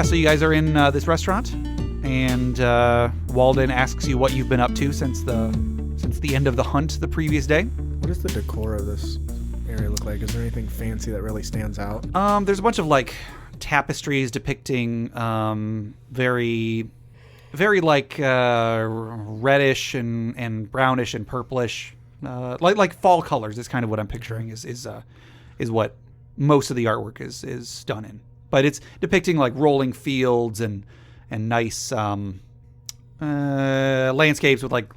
So you guys are in this restaurant, and Wardin asks you what you've been up to since the end of the hunt the previous day. What does the decor of this area look like? Is there anything fancy that really stands out? There's a bunch of like tapestries depicting very reddish and brownish and purplish, like fall colors is kind of what I'm picturing is what most of the artwork is done in. But it's depicting like rolling fields and nice landscapes with like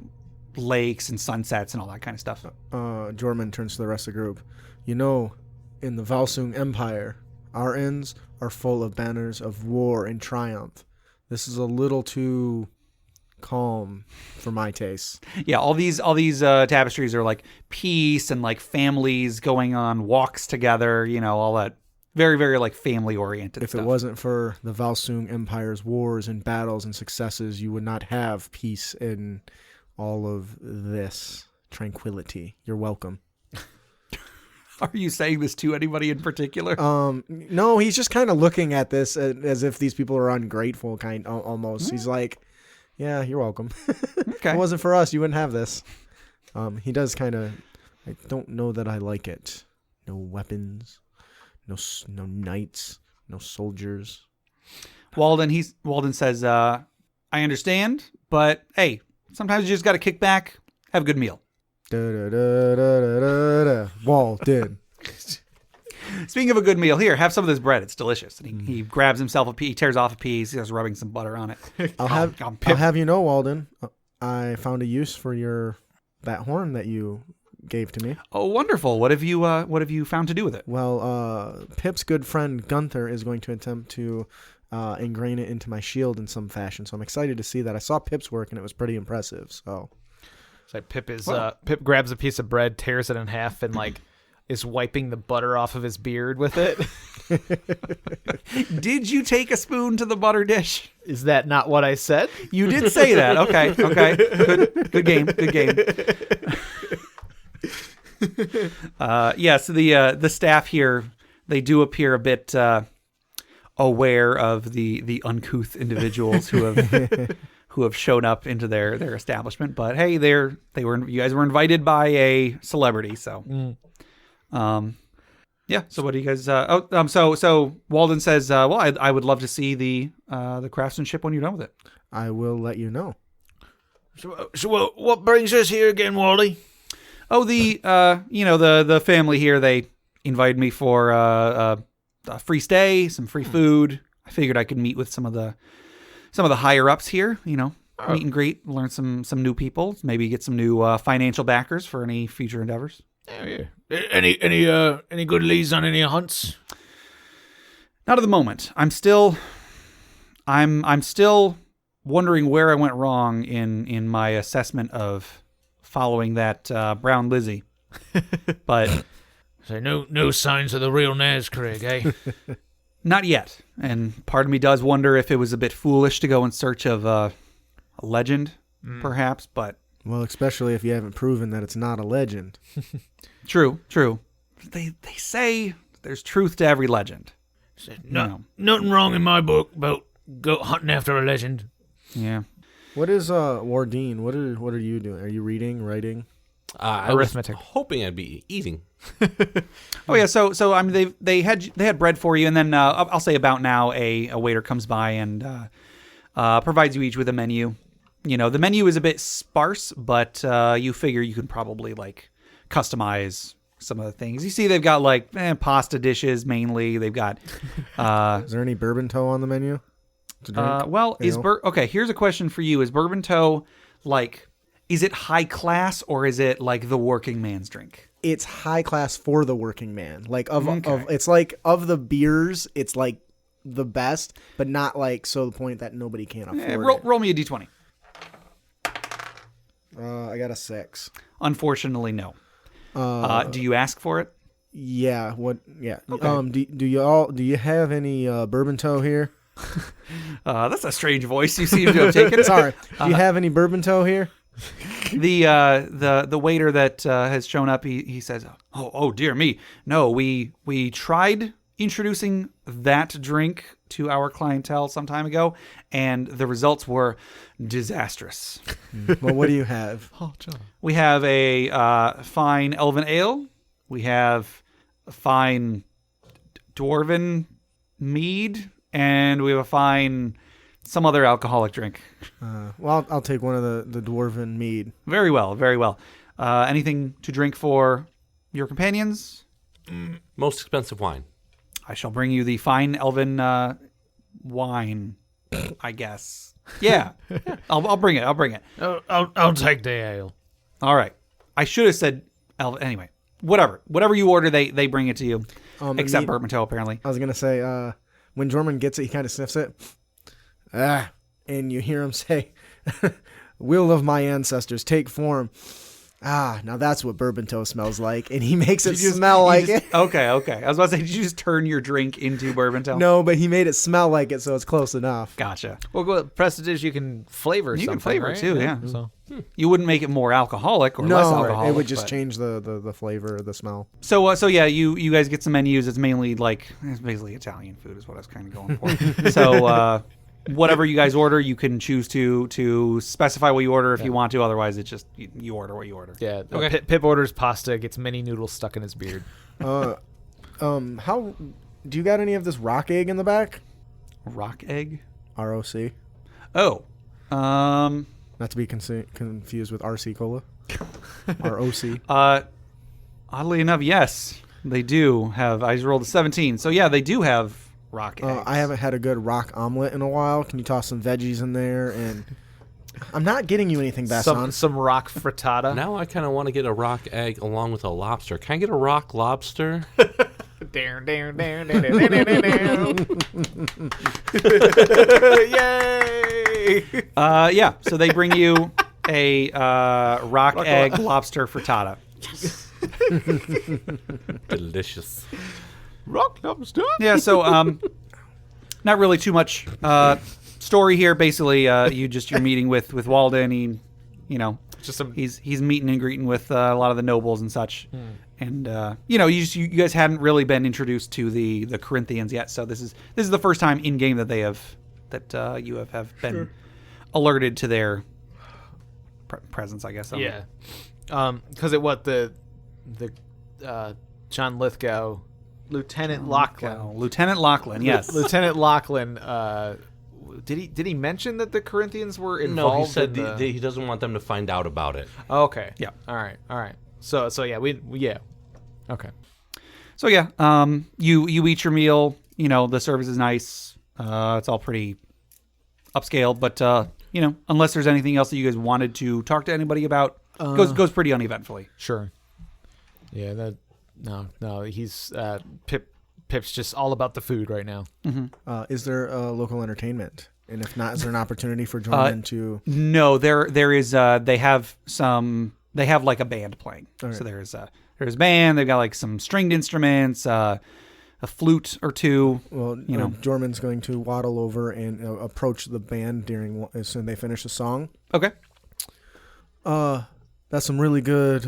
lakes and sunsets and all that kind of stuff. Jorman turns to the rest of the group. In the Valsung Empire, our inns are full of banners of war and triumph. This is a little too calm for my taste. Yeah, all these tapestries are like peace and like families going on walks together, all that very, very like family oriented stuff. If it wasn't for the Valsung Empire's wars and battles and successes, you would not have peace in all of this tranquility. You're welcome. Are you saying this to anybody in particular? No, he's just kind of looking at this as if these people are ungrateful, almost. He's like, yeah, you're welcome. Okay. If it wasn't for us, you wouldn't have this. He does kind of, I don't know that I like it. No weapons, no knights, no soldiers. Wardin says, I understand, but hey, sometimes you just got to kick back, have a good meal. Wardin. Speaking of a good meal, here, have some of this bread. It's delicious. And he grabs himself a piece, he tears off a piece, he starts rubbing some butter on it. I'll have you know, Wardin, I found a use for that horn that you gave to me. Oh, wonderful. What have you found to do with it? Well, Pip's good friend Gunther is going to attempt to ingrain it into my shield in some fashion. So I'm excited to see that. I saw Pip's work and it was pretty impressive. So it's like Pip grabs a piece of bread, tears it in half, and like is wiping the butter off of his beard with it. Did you take a spoon to the butter dish? Is that not what I said? You did say that. Okay. Good game. So the staff here, they do appear a bit aware of the uncouth individuals who have shown up into their establishment. But hey, you guys were invited by a celebrity, so So what do you guys? So Wardin says, well, I would love to see the craftsmanship when you're done with it. I will let you know. So what brings us here again, Wally? Oh, the family here, they invited me for a free stay, some free food. I figured I could meet with some of the higher ups here, meet and greet, learn some new people, maybe get some new financial backers for any future endeavors. Oh, yeah. Any good leads on any hunts? Not at the moment. I'm still wondering where I went wrong in my assessment of following that brown Lizzie. But so no signs of the real Nazcraig, eh? Not yet. And part of me does wonder if it was a bit foolish to go in search of a legend, perhaps, but... Well, especially if you haven't proven that it's not a legend. True. They say there's truth to every legend. Nothing wrong in my book about go hunting after a legend. Yeah. What is Wardin? What are you doing? Are you reading, writing? Arithmetic. I was hoping I'd be eating. Oh yeah. So I mean they had bread for you, and then I'll say about now a waiter comes by and provides you each with a menu. The menu is a bit sparse, but you figure you can probably like customize some of the things. You see, they've got like pasta dishes mainly. They've got. Is there any bourbon toe on the menu? To drink? Okay? Here's a question for you: is bourbon toe like? Is it high class or is it like the working man's drink? It's high class for the working man. Like it's like of the beers, it's like the best, but not like so the point that nobody can afford it. Roll me a d20. I got a 6. Unfortunately, no. Do you ask for it? Yeah. What? Yeah. Okay. Do you have any bourbon toe here? That's a strange voice you seem to have taken. Sorry. Do you have any bourbon toe here? The waiter that has shown up, he says, oh dear me, no, we tried introducing that drink to our clientele some time ago, and the results were disastrous. Well, what do you have? Oh, John. We have a fine elven ale. We have a fine dwarven mead, and we have a fine some other alcoholic drink. Well, I'll take one of the dwarven mead. Very well, very well. Anything to drink for your companions? Most expensive wine. I shall bring you the fine elven wine, I guess. Yeah, I'll bring it. I'll bring it. I'll take the ale. All right. I should have said elven. Anyway, whatever you order, they bring it to you. Except Bertmanteau, apparently. I was gonna say when Jorman gets it, he kind of sniffs it. And you hear him say, "Will of my ancestors take form." Now that's what Bertmanteau smells like, and he makes it smell like it. Okay. I was about to say, did you just turn your drink into Bertmanteau? No, but he made it smell like it, so it's close enough. Gotcha. Well, Prestige, you can flavor You something, can flavor right? it too, yeah. So You wouldn't make it more alcoholic or less alcoholic. It would just but- change the flavor, the smell. So yeah, you guys get some menus. It's mainly it's basically Italian food is what I was kind of going for. So whatever you guys order, you can choose to specify what you order if you want to. Otherwise, it's just you order what you order. yeah, Okay. Pip orders pasta, gets mini noodles stuck in his beard. How do you got any of this rock egg in the back? Rock egg. ROC, Oh, not to be confused with RC Cola. ROC. oddly enough, yes, they do have. I just rolled a 17, so yeah, they do have rock eggs. I haven't had a good rock omelet in a while. Can you toss some veggies in there? And I'm not getting you anything, Basson. Some rock frittata. Now I kind of want to get a rock egg along with a lobster. Can I get a rock lobster? Yay! Yeah, so they bring you a rock egg lobster frittata. Delicious. Rock lobster. Yeah, so not really too much story here. Basically, you're meeting with Wardin. Just some. He's meeting and greeting with a lot of the nobles and such. And you guys hadn't really been introduced to the Corinthians yet, so this is the first time in game that you have been alerted to their presence, I guess. Yeah. Because the John Lithgow, Lieutenant Lachlan. Lieutenant Lachlan, yes. Lieutenant Lachlan. Did he mention that the Corinthians were involved? No, he said in he doesn't want them to find out about it. Oh, okay. Yeah. All right. So yeah, yeah. Okay. So yeah, you eat your meal. The service is nice. It's all pretty upscale, but unless there's anything else that you guys wanted to talk to anybody about, goes pretty uneventfully. Sure. Yeah. No. He's Pip's just all about the food right now. Is there local entertainment? And if not, is there an opportunity for Jordan to? No, there is. They have like a band playing. Right. So there's a band. They've got like some stringed instruments, a flute or two. Well, Jorman's going to waddle over and approach the band as soon as they finish the song. Okay. That's some really good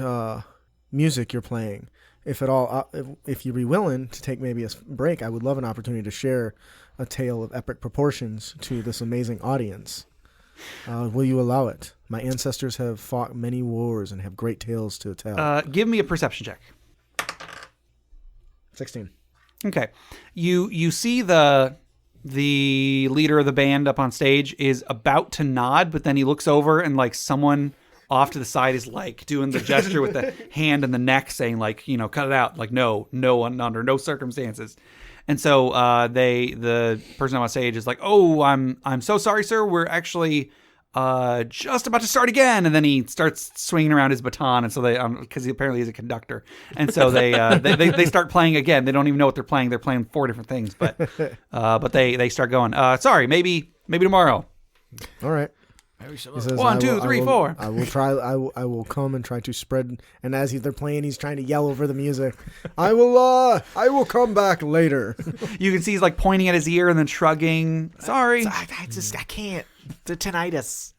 music you're playing. If at all, if you'd be willing to take maybe a break, I would love an opportunity to share a tale of epic proportions to this amazing audience. Will you allow it? My ancestors have fought many wars and have great tales to tell. Give me a perception check. 16. Okay. You see the leader of the band up on stage is about to nod, but then he looks over and like someone off to the side is like doing the gesture with the hand and the neck saying like, cut it out. Like, no, under no circumstances. And so the person on stage is like, oh, I'm so sorry, sir. We're actually just about to start again. And then he starts swinging around his baton. And so they, because apparently he's a conductor. And so they start playing again. They don't even know what they're playing. They're playing 4 different things. But they start going, sorry, maybe tomorrow. All right. Maybe He says, 1, 2, 3, 4. I will try. I will come and try to spread. And as they're playing, he's trying to yell over the music. I will come back later. You can see he's like pointing at his ear and then shrugging. Sorry. I can't. The tinnitus.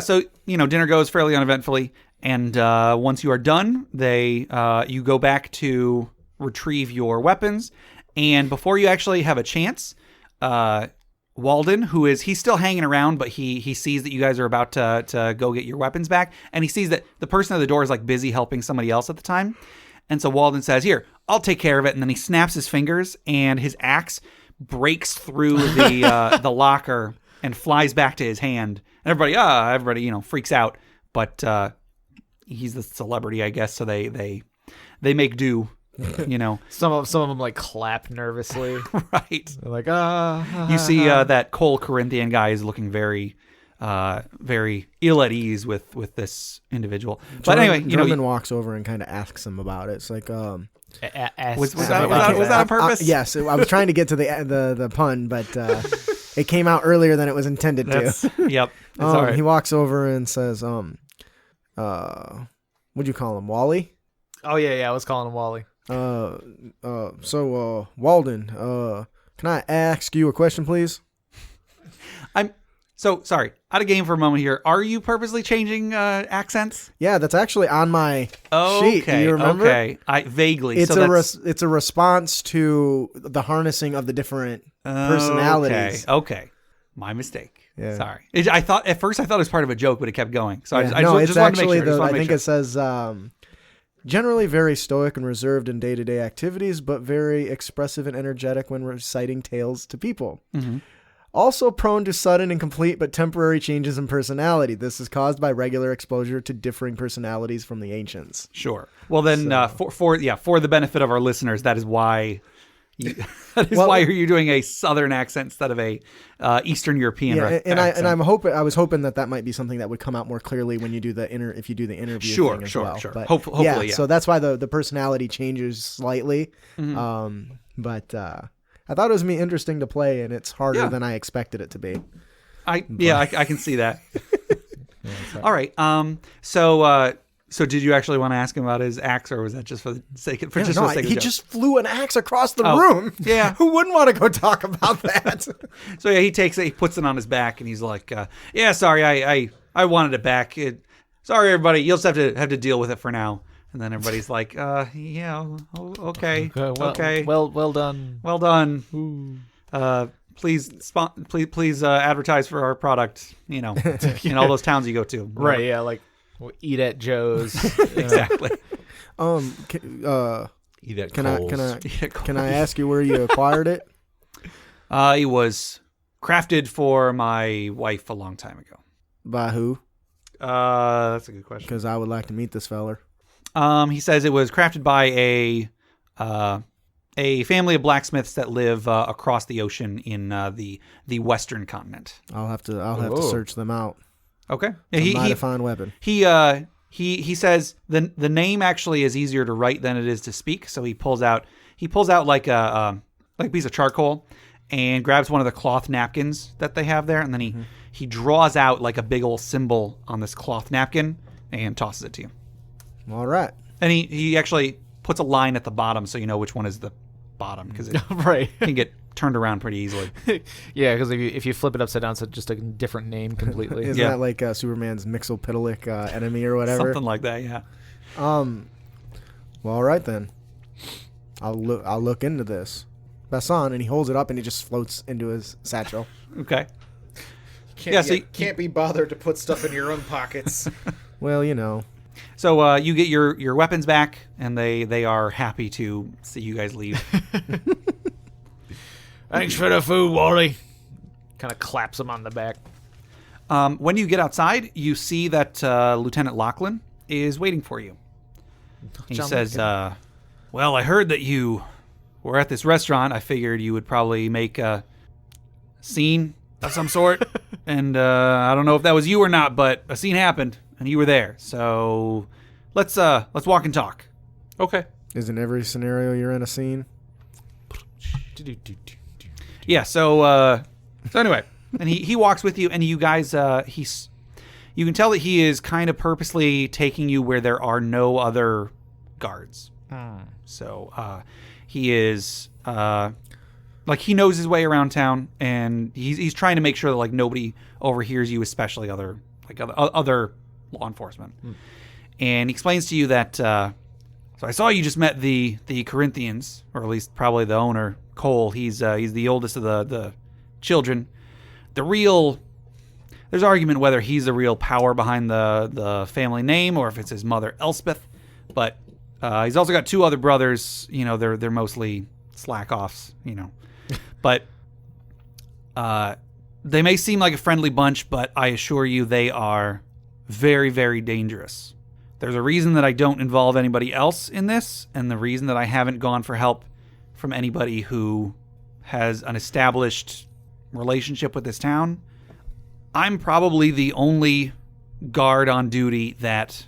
So dinner goes fairly uneventfully, and once you are done, you go back to retrieve your weapons, and before you actually have a chance, Wardin, he's still hanging around, but he sees that you guys are about to go get your weapons back, and he sees that the person at the door is like busy helping somebody else at the time, and so Wardin says, "Here, I'll take care of it," and then he snaps his fingers, and his axe breaks through the locker and flies back to his hand, and everybody freaks out, but he's the celebrity, I guess, so they make do. Some of them like clap nervously. Right. They're like, You see that Cole Corinthian guy is looking very, very ill at ease with this individual. But anyway, German walks over and kind of asks him about it. It's like, was that on purpose? yes, I was trying to get to the pun, but it came out earlier than it was intended to. Yep. It's all right. He walks over and says, what'd you call him, Wally? Oh yeah, I was calling him Wally. So Wardin, can I ask you a question, please? I'm so sorry. Out of game for a moment here. Are you purposely changing accents? Yeah, that's actually on my sheet. Do you remember? Okay, I vaguely. It's a response to the harnessing of the different personalities. Okay, my mistake. Yeah. Sorry. At first I thought it was part of a joke, but it kept going. So yeah. I just wanted to make sure. I think it says generally very stoic and reserved in day-to-day activities, but very expressive and energetic when reciting tales to people. Mm-hmm. Also prone to sudden and complete but temporary changes in personality. This is caused by regular exposure to differing personalities from the ancients. Sure. Well, then, for the benefit of our listeners, that is why why you're doing a Southern accent instead of a Eastern European. And accent. I was hoping that might be something that would come out more clearly when you do the interview thing as well. Sure. But hopefully, yeah. So that's why the personality changes slightly. Mm-hmm. But I thought it was interesting to play, and it's harder than I expected it to be. I can see that. All right. So did you actually want to ask him about his axe, or was that just for the sake of he just flew an axe across the room. Yeah. Who wouldn't want to go talk about that? So yeah, he takes it, he puts it on his back, and he's like, sorry, I wanted it back. Sorry, everybody, you'll just have to deal with it for now. And then everybody's like, okay. Well done. Well done. Please advertise for our product, in all those towns you go to. Right, yeah, like eat at Joe's. Exactly. Eat at can Kohl's. Can I ask you where you acquired it? It was crafted for my wife a long time ago. By who? That's a good question. Because I would like to meet this feller. He says it was crafted by a family of blacksmiths that live across the ocean in the western continent. I'll have to search them out. Okay. It's a mighty fine weapon. He says the name actually is easier to write than it is to speak. So he pulls out like a piece of charcoal and grabs one of the cloth napkins that they have there, and then he draws out like a big old symbol on this cloth napkin and tosses it to you. All right. And he actually puts a line at the bottom so you know which one is the bottom, because it can get turned around pretty easily. Yeah, because if you flip it upside down, it's just a different name completely. Isn't that like Superman's Mixophilic enemy or whatever? Something like that, yeah. Well, all right then. I'll look into this. Bassan, and he holds it up and he just floats into his satchel. Okay. Can't be bothered to put stuff in your own pockets. Well, So you get your weapons back, and they are happy to see you guys leave. Thanks for the food, Wally. Kind of claps him on the back. When you get outside, you see that Lieutenant Lachlan is waiting for you. He says, well, I heard that you were at this restaurant. I figured you would probably make a scene of some sort. And I don't know if that was you or not, but a scene happened, and you were there. So let's walk and talk. Okay. Isn't every scenario you're in a scene? Yeah. So anyway, and he walks with you, and you guys, you can tell that he is kind of purposely taking you where there are no other guards. So he is he knows his way around town, and he's trying to make sure that like nobody overhears you, especially other law enforcement. And he explains to you that So I saw you just met the Corinthians, or at least probably the owner, Cole. He's the oldest of the children. There's argument whether he's the real power behind the family name or if it's his mother Elspeth. But he's also got 2 other brothers. You know, they're mostly slack-offs, you know. But they may seem like a friendly bunch, but I assure you they are very, very dangerous. There's a reason that I don't involve anybody else in this, and the reason that I haven't gone for help from anybody who has an established relationship with this town. I'm probably the only guard on duty that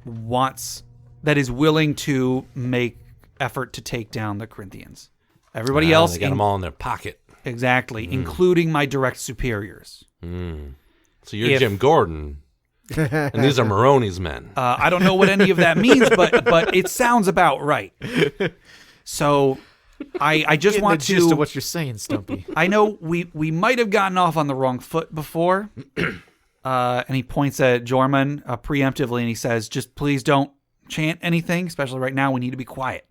is willing to make effort to take down the Corinthians. Everybody else, they got them all in their pocket. Exactly, including my direct superiors. So you're Jim Gordon, and these are Maroney's men. I don't know what any of that means, but it sounds about right. So I just want the gist of what you're saying, Stumpy. I know we might have gotten off on the wrong foot before. And he points at Jorman preemptively, and he says, just please don't chant anything, especially right now. We need to be quiet.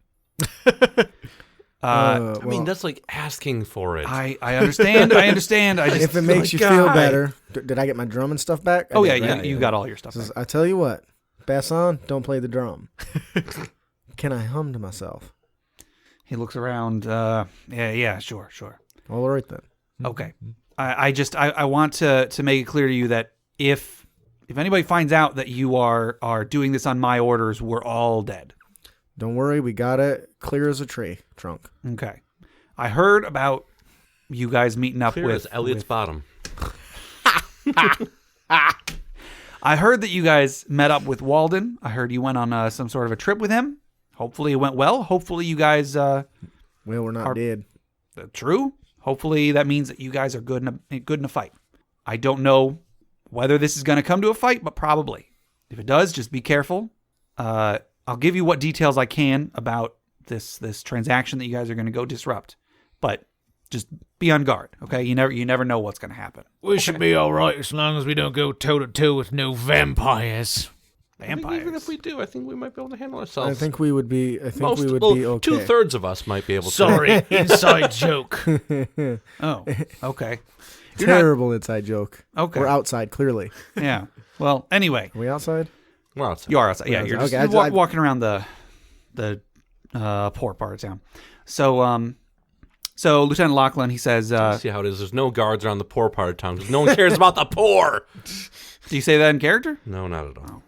I mean, that's like asking for it. I understand. I understand. I just, if it makes you feel better, did I get my drum and stuff back? Oh, yeah, you got all your stuff back. I tell you what, Basson, don't play the drum. Can I hum to myself? He looks around. Yeah, sure. All right, then. Okay. I want to make it clear to you that if anybody finds out that you are doing this on my orders, we're all dead. Don't worry, we got it clear as a tree trunk. Okay. I heard about you guys meeting up Clear with as Elliot's bottom. I heard that you guys met up with Wardin. I heard you went on some sort of a trip with him. Hopefully it went well. Hopefully you guys well, we're not dead. True. Hopefully that means that you guys are good in a fight. I don't know whether this is going to come to a fight, but probably. If it does, just be careful. I'll give you what details I can about this transaction that you guys are going to go disrupt, but just be on guard, okay? You never know what's going to happen. We should be all right as long as we don't go toe-to-toe with no vampires. Vampires. Even if we do, I think we might be able to handle ourselves. I think we would be. I think Most, we would well, be okay. 2/3 of us might be able to. Sorry, inside joke. Oh, okay. Terrible inside joke. Okay. We're outside, clearly. Yeah. Well, anyway. Are we outside? We're outside. You are outside. Yeah, you're just Okay, walking around the poor part of town. So Lieutenant Lachlan, he says... see how it is. There's no guards around the poor part of town because no one cares about the poor. Do you say that in character? No, not at all.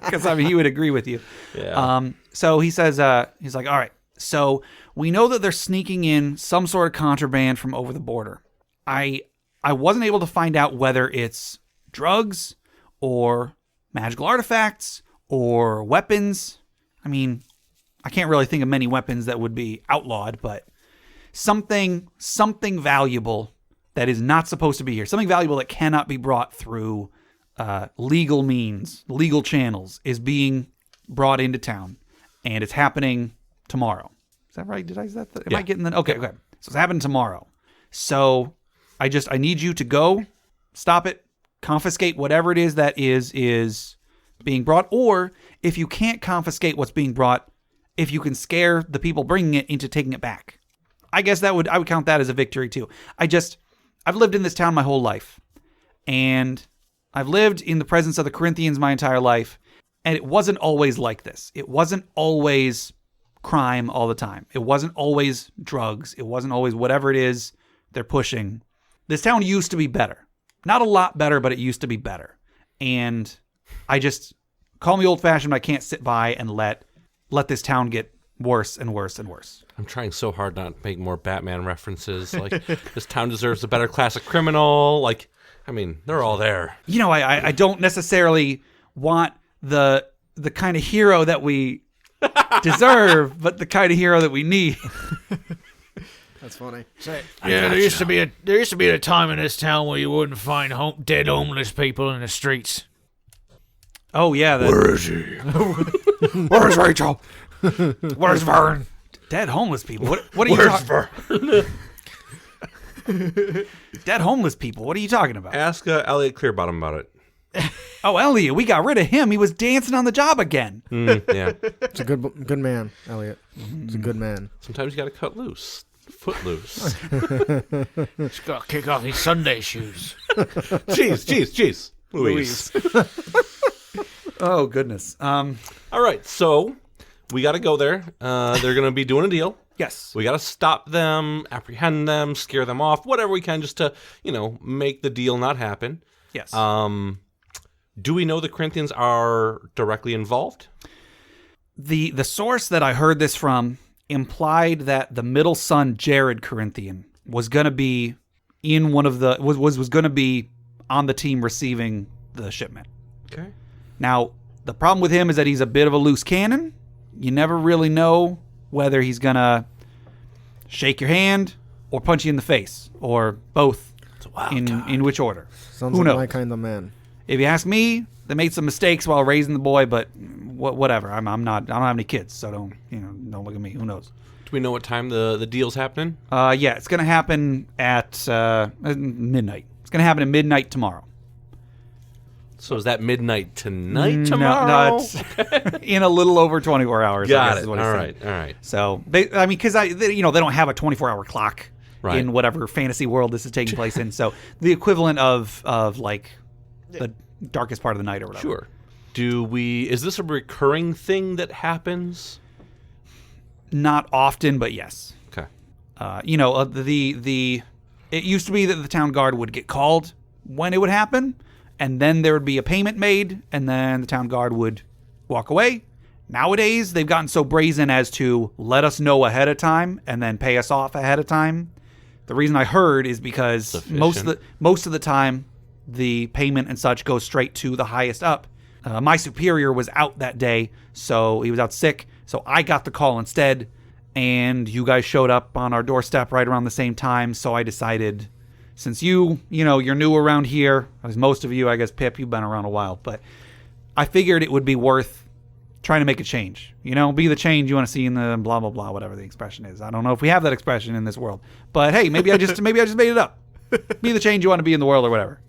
Because, I mean, he would agree with you. Yeah. So he says, he's like, all right, so we know that they're sneaking in some sort of contraband from over the border. I wasn't able to find out whether it's drugs or magical artifacts or weapons. I mean, I can't really think of many weapons that would be outlawed, but something valuable that is not supposed to be here, something valuable that cannot be brought through legal means, legal channels, is being brought into town, and it's happening tomorrow. Is that right? Am I getting the... Okay. So it's happening tomorrow. So I need you to go, stop it, confiscate whatever it is that is being brought, or if you can't confiscate what's being brought, if you can scare the people bringing it into taking it back. I guess I would count that as a victory too. I've lived in this town my whole life, and I've lived in the presence of the Corinthians my entire life, and it wasn't always like this. It wasn't always crime all the time. It wasn't always drugs. It wasn't always whatever it is they're pushing. This town used to be better. Not a lot better, but it used to be better. And call me old-fashioned, I can't sit by and let this town get worse and worse and worse. I'm trying so hard not to make more Batman references. Like, this town deserves a better classic criminal. Like, I mean, they're all there. You know, I don't necessarily want the kind of hero that we deserve, but the kind of hero that we need. That's funny. Yeah, there used to be a time in this town where you wouldn't find dead homeless people in the streets. Oh yeah, Where is he? Where's Rachel? Where's Vern? Dead homeless people. What are you talking? Dead homeless people. What are you talking about? Ask Elliot Clearbottom about it. Oh, Elliot, we got rid of him. He was dancing on the job again. Yeah. It's a good man, Elliot. It's a good man. Sometimes you got to cut loose. Foot loose. He's got to kick off his Sunday shoes. Jeez. Louise. Oh, goodness. All right, so we got to go there. They're going to be doing a deal. Yes. We got to stop them, apprehend them, scare them off, whatever we can just to, make the deal not happen. Yes. Do we know the Corinthians are directly involved? The source that I heard this from implied that the middle son, Jared Corinthian, was going to be in one of the was going to be on the team receiving the shipment. Okay. Now, the problem with him is that he's a bit of a loose cannon. You never really know whether he's going to shake your hand or punch you in the face, or both, in which order. Sounds Who like knows? my kind of man. If you ask me, they made some mistakes while raising the boy, but whatever. I don't have any kids, so don't look at me. Who knows? Do we know what time the deal's happening? Yeah, it's going to happen at midnight. It's going to happen at midnight tomorrow. So is that midnight tonight No, tomorrow? it's in a little over 24 hours. I Got guess it. is All what he's saying. right. So because they don't have a 24-hour clock Right. in whatever fantasy world this is taking place in. So the equivalent of like the darkest part of the night or whatever. Sure. Is this a recurring thing that happens? Not often, but yes. Okay. It used to be that the town guard would get called when it would happen, and then there would be a payment made, and then the town guard would walk away. Nowadays, they've gotten so brazen as to let us know ahead of time and then pay us off ahead of time. The reason I heard is because most of the time, the payment and such goes straight to the highest up. My superior was out that day, so he was out sick, so I got the call instead, and you guys showed up on our doorstep right around the same time, so I decided, since you're new around here, as most of you, I guess, Pip, you've been around a while, but I figured it would be worth trying to make a change. Be the change you want to see in the blah, blah, blah, whatever the expression is. I don't know if we have that expression in this world, but hey, maybe I just made it up. Be the change you want to be in the world or whatever.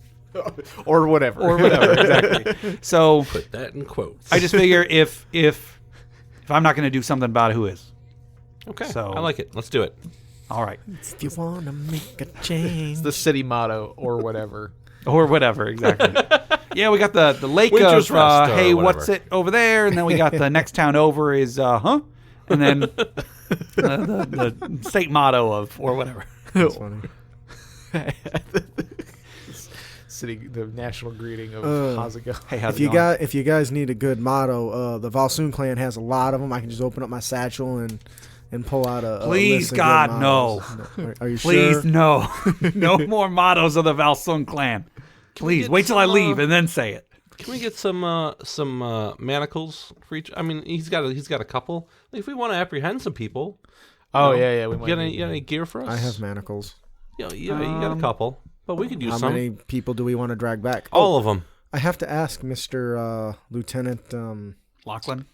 Or whatever. Exactly. So Put that in quotes. I just figure if I'm not going to do something about it, who is? Okay. So- I like it. Let's do it. All right. If you want to make a change. It's the city motto, or whatever. Or whatever, exactly. Yeah, we got the lake Winter's of, Rest, or hey, whatever. what's it over there? And then we got the next town over is, huh? And then the state motto of, or whatever. That's funny. The national greeting of how's it go? Hey, how's If it you going? if you guys need a good motto, the Valsoon clan has a lot of them. I can just open up my satchel and pull out a Please, list of good God, no. mottos. Are you Please, sure? no. No more mottos of the Valsung clan. Please, get wait till I some, leave and then say it. Can we get some manacles for each? I mean, he's got a couple. Like, if we want to apprehend some people. Oh, you know, yeah. We You got any gear for us? I have manacles. Yeah, you got a couple, but we could use How some. many people do we want to drag back? All of them. I have to ask Mr. Lieutenant Lachlan?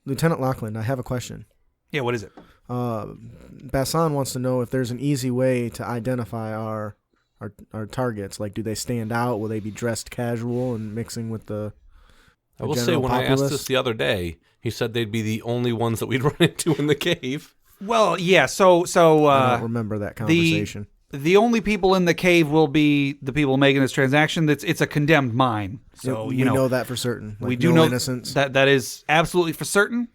Lieutenant Lachlan. I have a question. Yeah, what is it? Bassan wants to know if there's an easy way to identify our targets. Like, do they stand out? Will they be dressed casual and mixing with the I will say, general when I asked populace? this the other day, he said they'd be the only ones that we'd run into in the cave. Well, yeah, so I don't remember that conversation. the only people in the cave will be the people making this transaction. It's a condemned mine. So, we know that for certain. Like, we do no know innocence. that is absolutely for certain.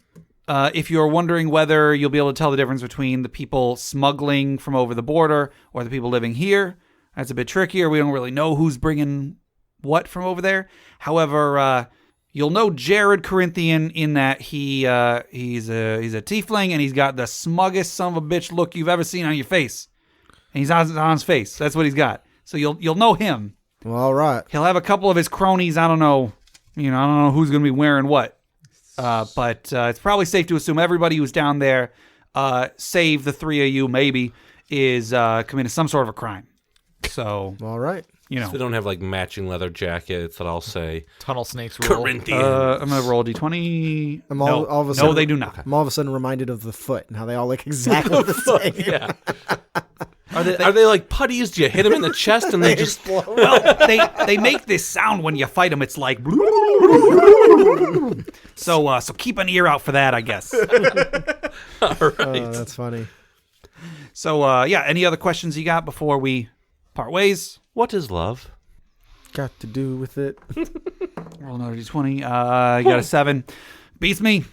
If you're wondering whether you'll be able to tell the difference between the people smuggling from over the border or the people living here, that's a bit trickier. We don't really know who's bringing what from over there. However, you'll know Jared Corinthian in that he's a tiefling and he's got the smuggest son of a bitch look you've ever seen on your face. And he's on his face. That's what he's got. So you'll know him. Well, all right. He'll have a couple of his cronies. I don't know who's going to be wearing what. But it's probably safe to assume everybody who's down there, save the three of you maybe, is committing some sort of a crime. So, All right. They don't have like matching leather jackets that I'll say Tunnel snakes rule. Corinthians. I'm going to roll D20. I'm all of a sudden, No, they do not. I'm all of a sudden reminded of the foot and how they all look exactly the same. Yeah. Are they like putties? Do you hit them in the chest and they just? Well, they make this sound when you fight them. It's like. So keep an ear out for that, I guess. All right. Oh, that's funny. So yeah, any other questions you got before we part ways? What is love? Got to do with it. Roll another d20. You got a 7. Beats me.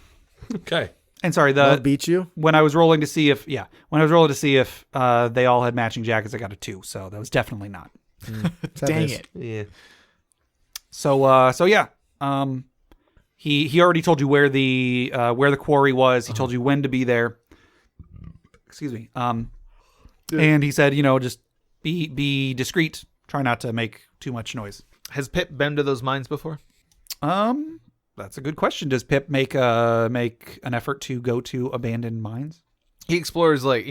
Okay. And sorry, Love beat you? when I was rolling to see if they all had matching jackets, I got a 2. So that was definitely not. Dang it. Yeah. So yeah. He already told you where the quarry was. He told you when to be there. Excuse me. And he said, just be discreet. Try not to make too much noise. Has Pip been to those mines before? That's a good question. Does Pip make an effort to go to abandoned mines? He explores like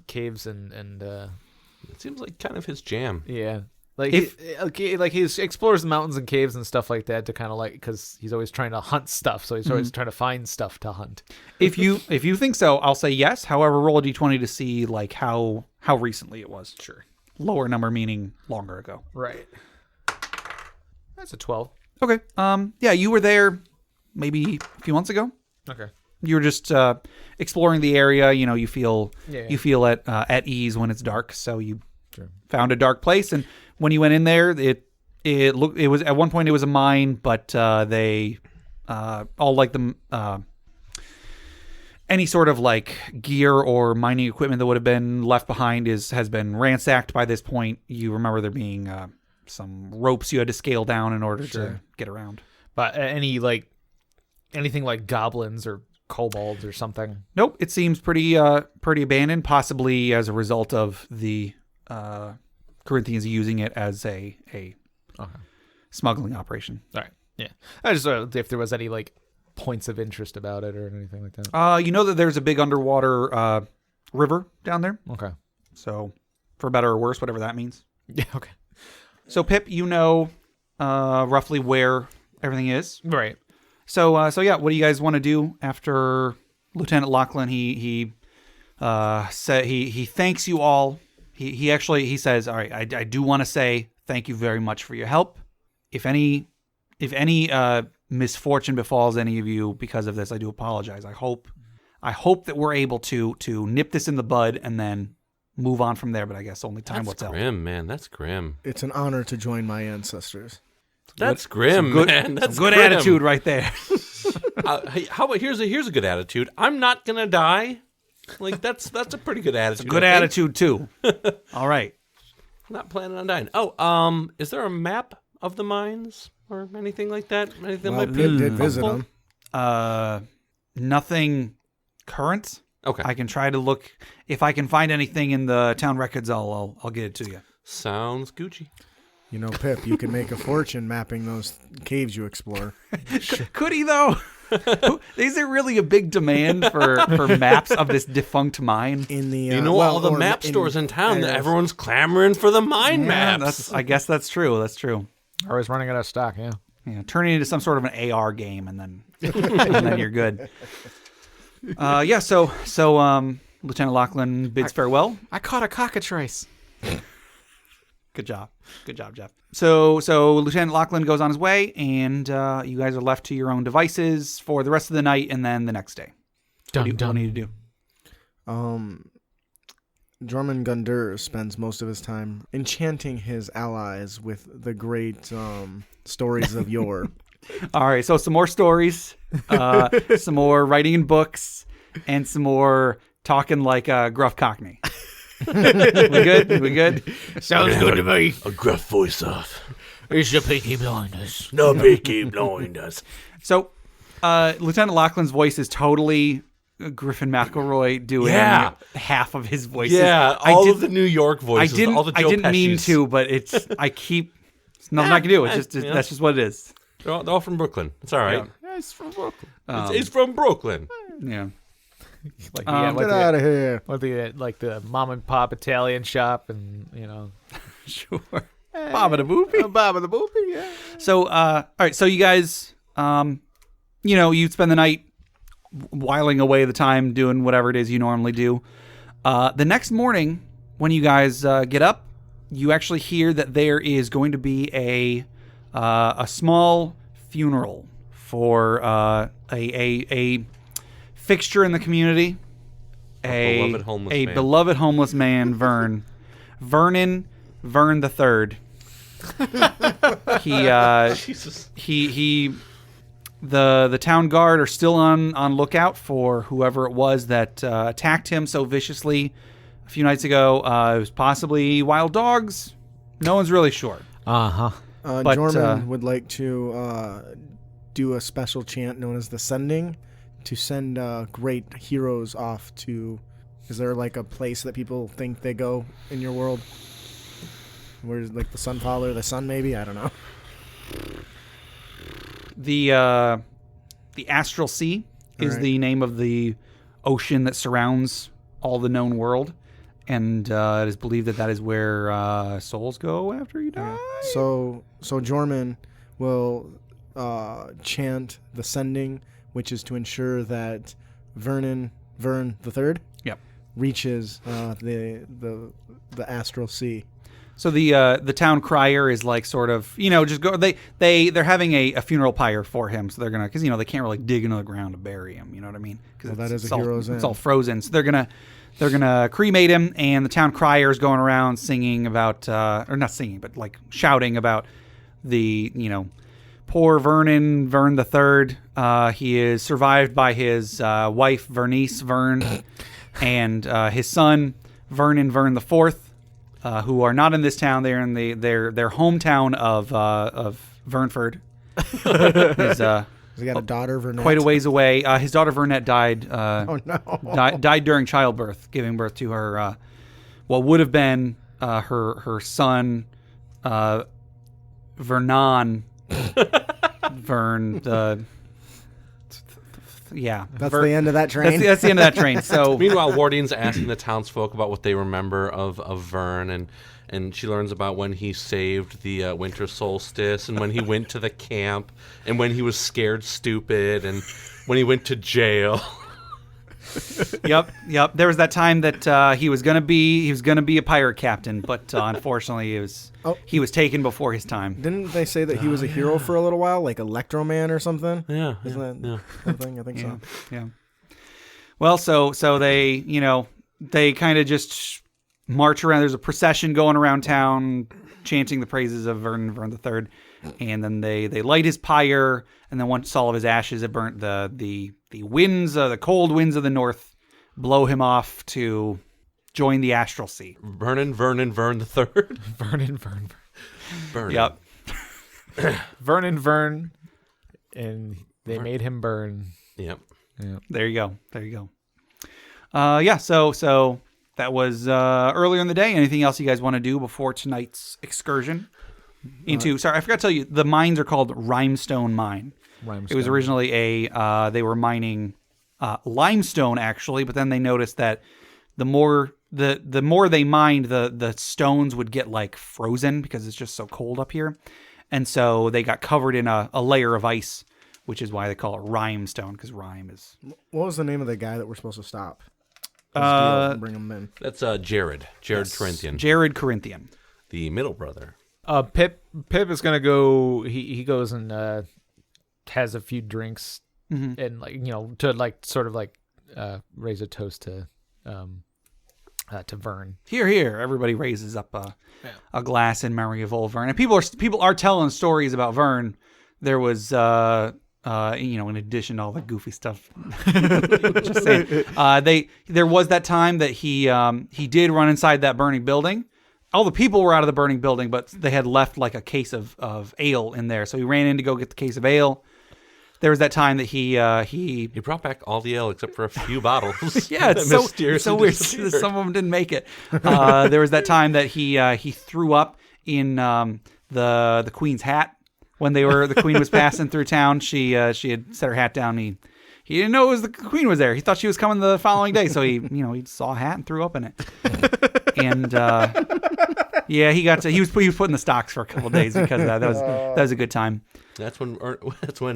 caves and It seems like kind of his jam. yeah. Like he explores the mountains and caves and stuff like that to kind of like, because he's always trying to hunt stuff, so he's always trying to find stuff to hunt. If you think so, I'll say yes. However, roll a d20 to see like how recently it was. Sure. Lower number meaning longer ago. Right. That's a 12. Okay. Yeah, you were there maybe a few months ago. Okay. You were just exploring the area. You feel Yeah. you feel at ease when it's dark. So you Sure. found a dark place, and when you went in there, it was at one point it was a mine, but they all like the any sort of like gear or mining equipment that would have been left behind has been ransacked by this point. You remember there being some ropes you had to scale down in order to get around. But anything like goblins or kobolds or something? Nope, it seems pretty abandoned, possibly as a result of the Corinthians using it as a smuggling operation. All right. Yeah. I just if there was any like points of interest about it or anything like that. You know that there's a big underwater river down there. Okay. So, for better or worse, whatever that means. Yeah. Okay. So, Pip, roughly where everything is. Right. So yeah, what do you guys want to do after Lieutenant Lachlan? He said he thanks you all. He says, all right, I do want to say thank you very much for your help. If any misfortune befalls any of you because of this, I do apologize. I hope that we're able to nip this in the bud and then move on from there. But I guess only time will tell. That's grim, man. That's grim. It's an honor to join my ancestors. That's grim, man. That's Good grim. attitude right there. Hey, how about here's a good attitude. I'm not gonna die. Like that's a pretty good attitude. Good I think. attitude too. All right. Not planning on dying. Oh, is there a map of the mines or anything like that? Anything Well, might Pip be did visit helpful? them. Nothing current. Okay, I can try to look if I can find anything in the town records. I'll get it to you. sounds Gucci. You know, Pip, you can make a fortune mapping those caves you explore. Could he though? Is there really a big demand for maps of this defunct mine? In the You know all the map stores in town that everyone's clamoring for the mine maps. I guess that's true. That's true. Always running out of stock. Yeah. Yeah, turn it into some sort of an AR game, and then you're good. Yeah. So Lieutenant Lachlan bids farewell. I caught a cockatrice. Good job, Jeff. So Lieutenant Lachlan goes on his way, and you guys are left to your own devices for the rest of the night, and then the next day. What do you need to do? Drummond Gundur spends most of his time enchanting his allies with the great stories of yore. All right, so some more stories, some more writing in books, and some more talking like gruff Cockney. We good? Sounds good to me. A gruff voice off. It's the Peaky Blinders. No Peaky Blinders. So, Lieutenant Lachlan's voice is totally Griffin McElroy doing half of his voices. Yeah, all of the New York voices. I didn't mean to, but it's nothing I can do. It's just that's just what it is. They're all from Brooklyn. It's all right. Yeah, it's from Brooklyn. It's from Brooklyn. Yeah. Like, Get out of here. What the mom and pop Italian shop, and Sure. Baba the Boopy. Baba the Boopy. Yeah. So, all right. So you guys, you spend the night whiling away the time doing whatever it is you normally do. The next morning, when you guys get up, you actually hear that there is going to be a small funeral for a fixture in the community, a beloved homeless man, Vernon the Third. The town guard are still on lookout for whoever it was that attacked him so viciously a few nights ago. It was possibly wild dogs. No one's really sure. Uh-huh. But, Jorman would like to do a special chant known as the Sending to send great heroes off to... Is there like a place that people think they go in your world? Where's like the Sunfather, the sun maybe? I don't know. The Astral Sea is Alright. the name of the ocean that surrounds all the known world, and it is believed that is where souls go after you die. So Jorman will chant the Sending, which is to ensure that Vern the Third Yep. reaches the Astral Sea. So the town crier is like sort of, just go. They're having a funeral pyre for him, so they're gonna, because they can't really dig into the ground to bury him. You know what I mean? Because Well, that is a hero's it's end. all frozen. So they're gonna cremate him, and the town crier is going around singing about, or not singing, but like shouting about the poor Vern the Third. He is survived by his wife Vernice Vern and his son Vern the Fourth. Who are not in this town? They're in their hometown of Vernford. He got a daughter, Vernette. Quite a ways away. His daughter Vernette died. Oh no! Died during childbirth, giving birth to her. What would have been her son, Vernon. Vern. Yeah, That's the end of that train. That's the end of that train. So Meanwhile, Wardin's asking the townsfolk about what they remember of Vern, and she learns about when he saved the winter solstice, and when he went to the camp, and when he was scared stupid, and when he went to jail. Yep. There was that time that he was gonna be a pirate captain, but unfortunately, he was taken before his time. Didn't they say that he was a hero for a little while, like Electro Man or something? Yeah, Isn't that something? I think so. Yeah. Well, so they they kind of just march around. There's a procession going around town, chanting the praises of Vern the Third, and then they light his pyre, and then once all of his ashes have burnt, the winds, the cold winds of the north, blow him off to join the Astral Sea. Vern the Third. Vern. Yep. Vern, and they made him burn. Yep. There you go. Yeah. So that was earlier in the day. Anything else you guys want to do before tonight's excursion into? Sorry, I forgot to tell you. The mines are called Rhinestone Mine. It was originally they were mining limestone actually, but then they noticed that the more they mined, the stones would get like frozen because it's just so cold up here, and so they got covered in a layer of ice, which is why they call it Rhinestone, because rhyme is. What was the name of the guy that we're supposed to stop? Bring him in. That's Jared Corinthian, Jared Corinthian, the middle brother. Pip is gonna go. He goes and has a few drinks and to raise a toast to Vern. Here. Everybody raises up a glass in memory of old Vern, and people are telling stories about Vern. There was, in addition to all the goofy stuff, just saying, there was that time that he did run inside that burning building. All the people were out of the burning building, but they had left like a case of ale in there, so he ran in to go get the case of ale. There was that time that he brought back all the ale except for a few bottles. Yeah, it's so weird. Some of them didn't make it. There was that time that he threw up in the queen's hat when the queen was passing through town. She had set her hat down. He didn't know the queen was there. He thought she was coming the following day, so he saw a hat and threw up in it. And yeah, he was put in the stocks for a couple of days because of that. That was a good time. That's when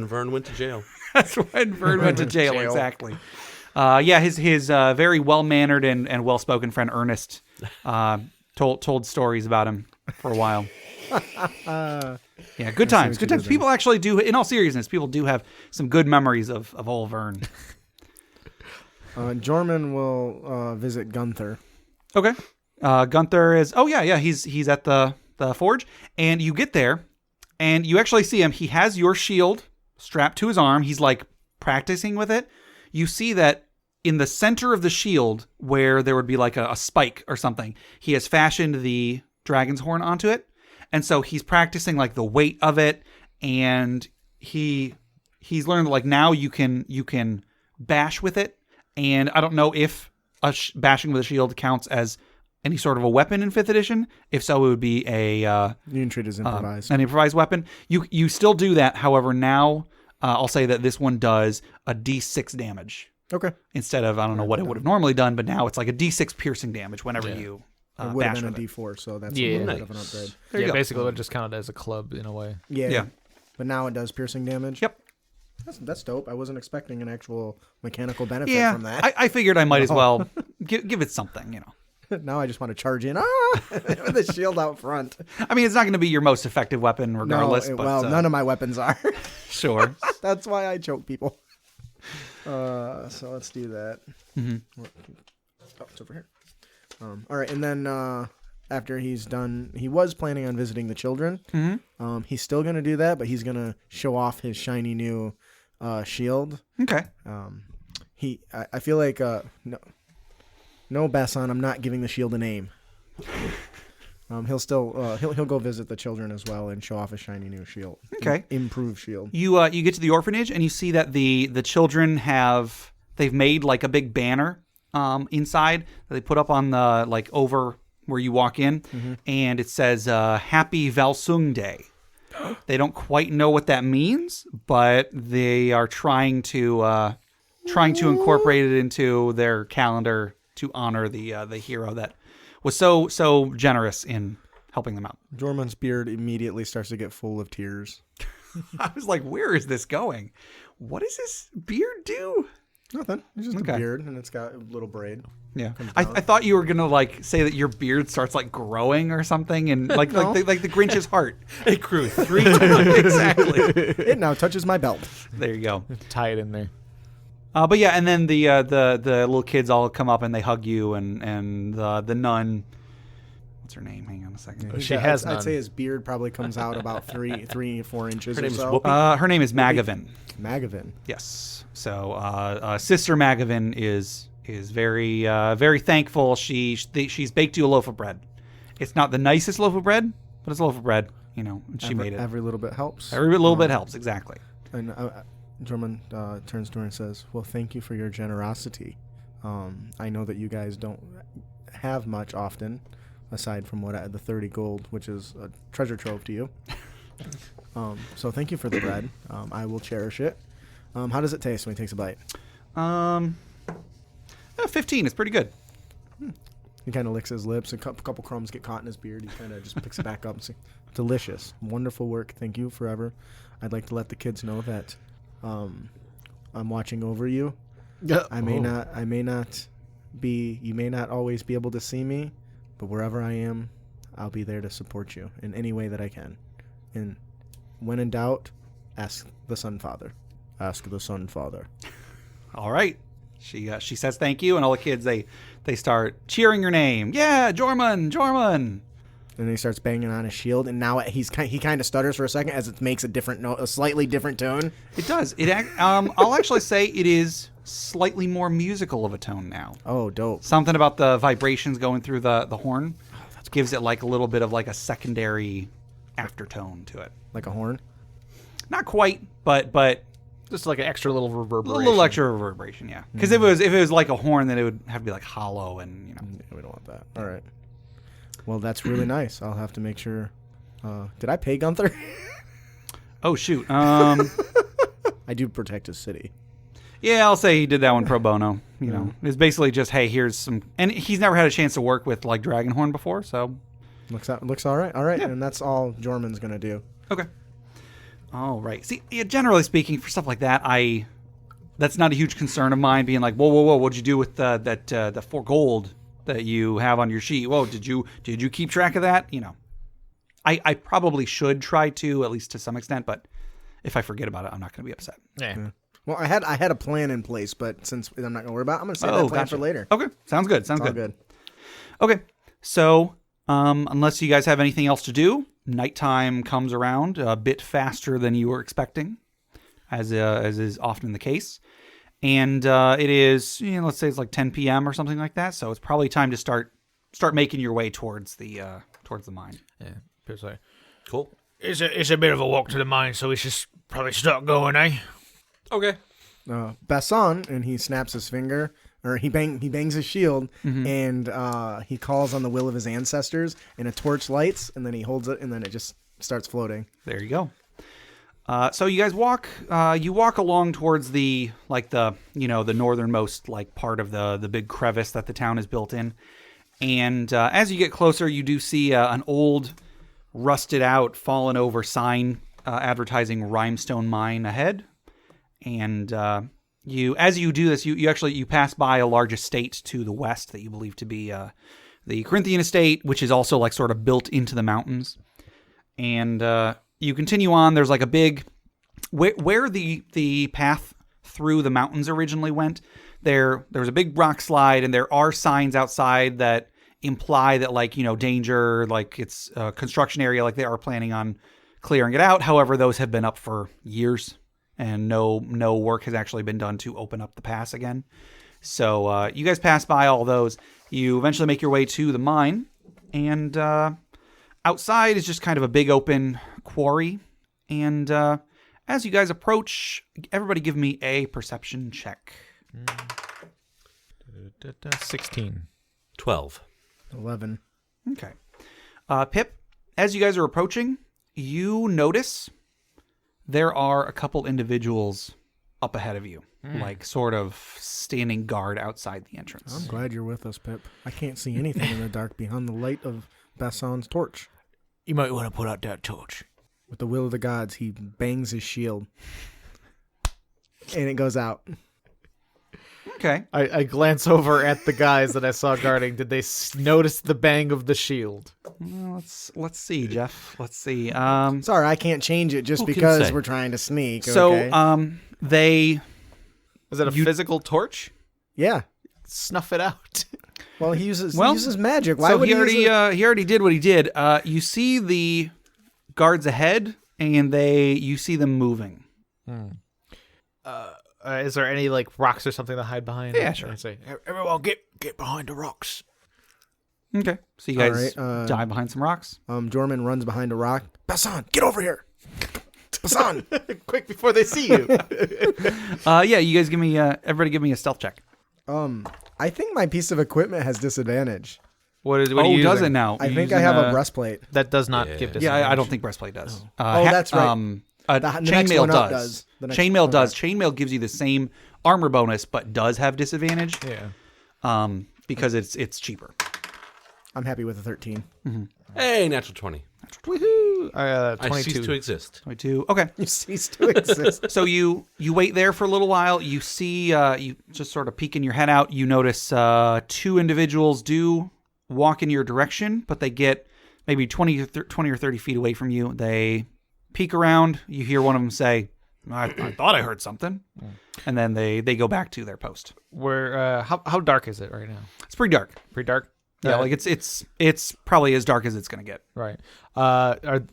Vern went to jail. That's when Vern went to jail. Exactly. His very well mannered and well spoken friend Ernest told stories about him for a while. Yeah, good times. Good times. People actually do. In all seriousness, people do have some good memories of old Vern. Jorman will visit Gunther. Okay. Gunther is. Oh yeah. He's at the forge, and you get there, and you actually see him. He has your shield strapped to his arm. He's like practicing with it. You see that in the center of the shield, where there would be like a spike or something, he has fashioned the dragon's horn onto it. And so he's practicing like the weight of it, and he's learned like now you can bash with it, and I don't know if bashing with a shield counts as any sort of a weapon in 5th edition. If so, it would be you can treat it as improvised. An improvised weapon. You still do that. However, now I'll say that this one does a D6 damage. Okay. Instead of I don't know what it would have normally done, but now it's like a D6 piercing damage whenever you. It would have been a D4, so that's a little bit of an upgrade. Yeah, basically it would just count as a club in a way. Yeah. But now it does piercing damage? Yep. That's dope. I wasn't expecting an actual mechanical benefit from that. I figured I might as well give it something, you know. Now I just want to charge in with the shield out front. I mean, it's not going to be your most effective weapon regardless. No, but, none of my weapons are. Sure. That's why I choke people. So let's do that. Mm-hmm. Oh, it's over here. All right, and then after he's done, he was planning on visiting the children. Mm-hmm. He's still going to do that, but he's going to show off his shiny new shield. Okay. I feel like no, Bassan, I'm not giving the shield a name. He'll still he'll go visit the children as well and show off a shiny new shield. Okay. Improved shield. You get to the orphanage and you see that the children they've made like a big banner inside that they put up on the like over where you walk in, and it says Happy Valsung Day. They don't quite know what that means, but they are trying to incorporate it into their calendar to honor the hero that was so generous in helping them out. Jorman's beard immediately starts to get full of tears. I was like, where is this going? What does this beard do? Nothing. It's just a beard, and it's got a little braid. Yeah, I thought you were gonna like say that your beard starts like growing or something, and like like the Grinch's heart. It grew 3 times. Exactly. It now touches my belt. There you go. Tie it in there. But yeah, and then the little kids all come up and they hug you, and the nun. What's her name? Hang on a second. She has none. I'd say his beard probably comes out about 4 inches Her or name is so. Whoopi? Her name is Magavin. Magavin. Yes. So Sister Magavin is very very thankful. She's baked you a loaf of bread. It's not the nicest loaf of bread, but it's a loaf of bread. You know, and she made it. Every little bit helps. Every little bit helps. Exactly. And Jorman turns to her and says, "Well, thank you for your generosity. I know that you guys don't have much often, aside from the 30 gold, which is a treasure trove to you. So thank you for the bread. I will cherish it. How does it taste when he takes a bite?" 15. It's pretty good. He kind of licks his lips. A couple crumbs get caught in his beard. He kind of just picks it back up and says, "Delicious. Wonderful work. Thank you forever. I'd like to let the kids know that I'm watching over you. I may not be, you may not always be able to see me, but wherever I am, I'll be there to support you in any way that I can. And when in doubt, ask the Sun Father. Ask the Sun Father." All right. She says thank you, and all the kids they start cheering your name. Yeah, Jorman. And he starts banging on his shield, and now he kind of stutters for a second as it makes a different note, a slightly different tone. It does. I'll actually say it is slightly more musical of a tone now. Oh, dope. Something about the vibrations going through the horn gives it like a little bit of like a secondary aftertone to it. Like a horn? Not quite, but Just like an extra little a reverberation. little extra reverberation, yeah. Because if it was like a horn, then it would have to be like hollow and Yeah, we don't want that. All right. Well, that's really nice. I'll have to make sure. Did I pay Gunther? Oh shoot. I do protect his city. Yeah, I'll say he did that one pro bono. You know, it's basically just, hey, here's some, and he's never had a chance to work with like Dragonhorn before, so Looks all right. All right, Yeah. and that's all Jorman's gonna do. okay. All right. See, yeah, generally speaking, for stuff like that, I that's not a huge concern of mine. Being like, whoa, what'd you do with the 4 gold that you have on your sheet? Whoa, did you keep track of that? I probably should try to, at least to some extent, but if I forget about it, I'm not going to be upset. Yeah. Well, I had a plan in place, but since I'm not going to worry about it, I'm going to save that plan for later. Okay, sounds good. All good. Okay, so unless you guys have anything else to do, nighttime comes around a bit faster than you were expecting, as is often the case. And it is, let's say it's like 10 p.m. or something like that. So it's probably time to start making your way towards the mine. Yeah. Pip's like, Cool. It's a bit of a walk to the mine, so we should probably start going, eh? Okay. Basson, and he snaps his finger, or he bangs his shield, and he calls on the will of his ancestors, and a torch lights, and then he holds it, and then it just starts floating. There you go. So you guys walk along towards the northernmost part of the big crevice that the town is built in. And as you get closer, you do see an old, rusted out, fallen over sign advertising Rhinestone Mine ahead. And as you do this, you pass by a large estate to the west that you believe to be the Corinthian estate, which is also sort of built into the mountains. And you continue on. There's a big where the path through the mountains originally went. There was a big rock slide, and there are signs outside that imply that danger, it's a construction area, they are planning on clearing it out. However, those have been up for years, and no work has actually been done to open up the pass again. So you guys pass by all those. You eventually make your way to the mine, and outside is just kind of a big open quarry. And as you guys approach, everybody give me a perception check. 16. 12. 11. Okay. Pip, as you guys are approaching, you notice there are a couple individuals up ahead of you, sort of standing guard outside the entrance. I'm glad you're with us, Pip. I can't see anything in the dark behind the light of Basson's torch. You might want to put out that torch. With the will of the gods, he bangs his shield. And it goes out. Okay. I glance over at the guys that I saw guarding. Did they notice the bang of the shield? Well, let's see, Jeff. Let's see. Sorry, I can't change it just Who can because say? we're trying to sneak. So, okay? they... Is that a physical torch? Yeah. Snuff it out. Well, he uses magic. Why so would he he already use it? he already did what he did. You see the guards ahead, and you see them moving. Is there any rocks or something to hide behind? Yeah, sure. I say, Everyone get behind the rocks. Okay. So you guys All right, dive behind some rocks. Jorman runs behind a rock. Basson, get over here. Basson. quick before they see you. Yeah, you guys everybody give me a stealth check. I think my piece of equipment has disadvantage. What are you does using? it now? I You're think I using have a breastplate. That does not give disadvantage. Yeah, I don't think breastplate does. That's right. The next Chainmail one up does. does. The next- Chainmail does. okay. Chainmail gives you the same armor bonus, but does have disadvantage. Yeah. Because it's cheaper. I'm happy with a 13. Hey, natural 20. Woohoo! I 22. cease to exist. 22. Okay. You cease to exist. So you wait there for a little while. You see, you just sort of peeking your head out. You notice 2 individuals do walk in your direction, but they get maybe 20 or 30 feet away from you. They peek around. You hear one of them say, I thought I heard something. And then they go back to their post. Where? How dark is it right now? It's pretty dark. Pretty dark. Yeah, it's probably as dark as it's going to get. Right.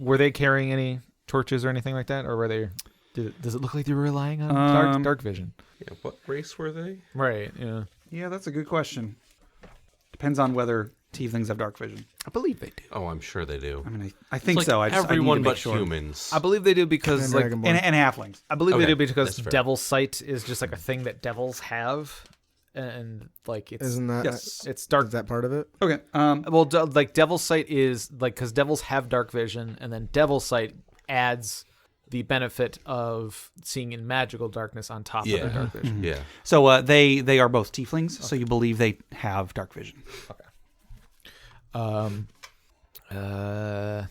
Were they carrying any torches or anything like that, or were they? Does it look like they were relying on dark vision? Yeah, what race were they? Right. Yeah. Yeah, that's a good question. Depends on whether tieflings have dark vision. I believe they do. Oh, I'm sure they do. I mean, I think It's like so. I need everyone to make but sure. humans. I believe they do because And Dragonborn. And halflings. I believe they Okay, do because that's fair. devil sight is just a thing that devils have, and it's Isn't that Yes. it's dark. is that part of it? Okay. Well, devil sight is because devils have dark vision, and then devil sight adds the benefit of seeing in magical darkness on top of Yeah. their dark vision. Yeah. So they are both tieflings, so you believe they have dark vision. All right.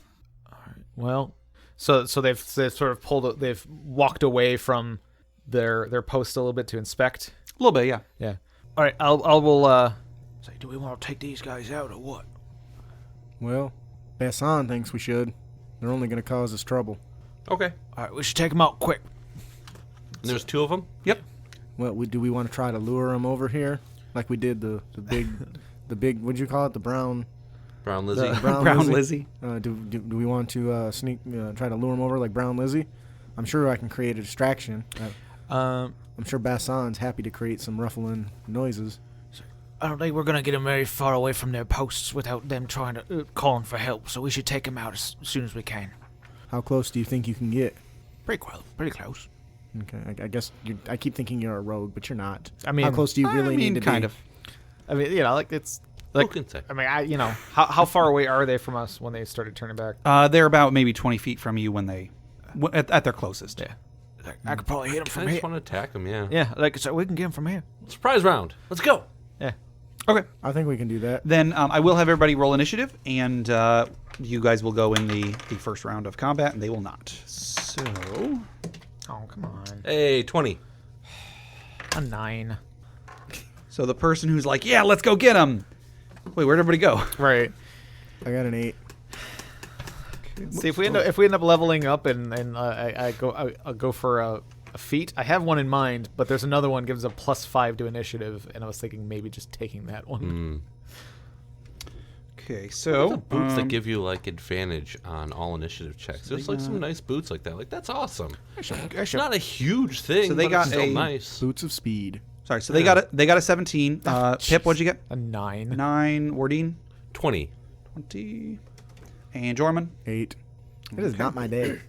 Well, so they've sort of they've walked away from their post a little bit to inspect? A little bit, yeah. Yeah. All right. I will. Say, do we want to take these guys out or what? Well, Bassan thinks we should. They're only going to cause us trouble. Okay. All right, we should take them out quick. And there's 2 of them? Yep. Well, do we want to try to lure them over here, like we did the big what'd you call it, the brown Brown Lizzie. the Brown Lizzie. Do we want to try to lure them over like Brown Lizzie? I'm sure I can create a distraction. I'm sure Bassan's happy to create some ruffling noises. I don't think we're going to get them very far away from their posts without them trying to calling for help, so we should take them out as soon as we can. How close do you think you can get? Pretty close. Okay, I guess I keep thinking you're a rogue, but you're not. I mean, how close do you really need to kind be? of. I mean, like it's Who like. can say? I mean, how far away are they from us when they started turning back? They're about maybe 20 feet from you when they at their closest. Yeah. I could probably hit them I from just here. want to attack them, yeah. Yeah, like so we can get them from here. Surprise round. Let's go. Yeah. Okay. I think we can do that. Then I will have everybody roll initiative, and you guys will go in the first round of combat, and they will not. So, Oh, come on. Hey, 20. A 9. so the person who's like, "Yeah, let's go get him." Wait, where'd everybody go? Right. I got an 8. See if we end up leveling up and I'll go for a feat. I have one in mind, but there's another one gives a +5 to initiative, and I was thinking maybe just taking that one. Okay, The so boots that give you like advantage on all initiative checks. There's like some nice boots like that. Like that's awesome. It's not a huge thing, So they but got it's still a- nice. Boots of Speed. sorry, so they got a 17. Pip, what'd you get? A 9. 9. Wardin, 20. 20, and Jorman. 8. It is not my day.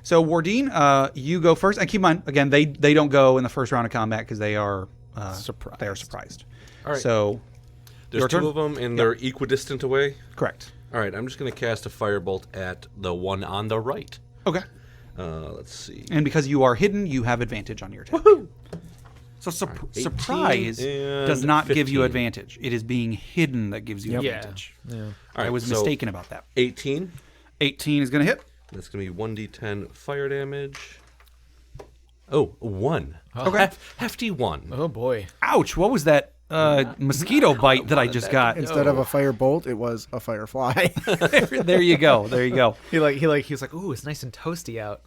So Wardin, you go first, and keep in mind again they don't go in the first round of combat because they are Surprised. They are surprised. All right. So There's your 2 turn? of them, and they're equidistant away. correct. All right, I'm just going to cast a firebolt at the one on the right. Okay. Let's see. And because you are hidden, you have advantage on your attack. So 18 surprise and does not give you 15. advantage. It is being hidden that gives you Yep. advantage. Yeah. All I right, was so mistaken about that. 18. 18 is going to hit. That's going to be 1d10 fire damage. Oh, 1. Okay. Hefty 1. Oh boy. Ouch! What was that mosquito bite that I just got? Instead of a fire bolt, it was a firefly. There you go. There you go. He was like, ooh, it's nice and toasty out.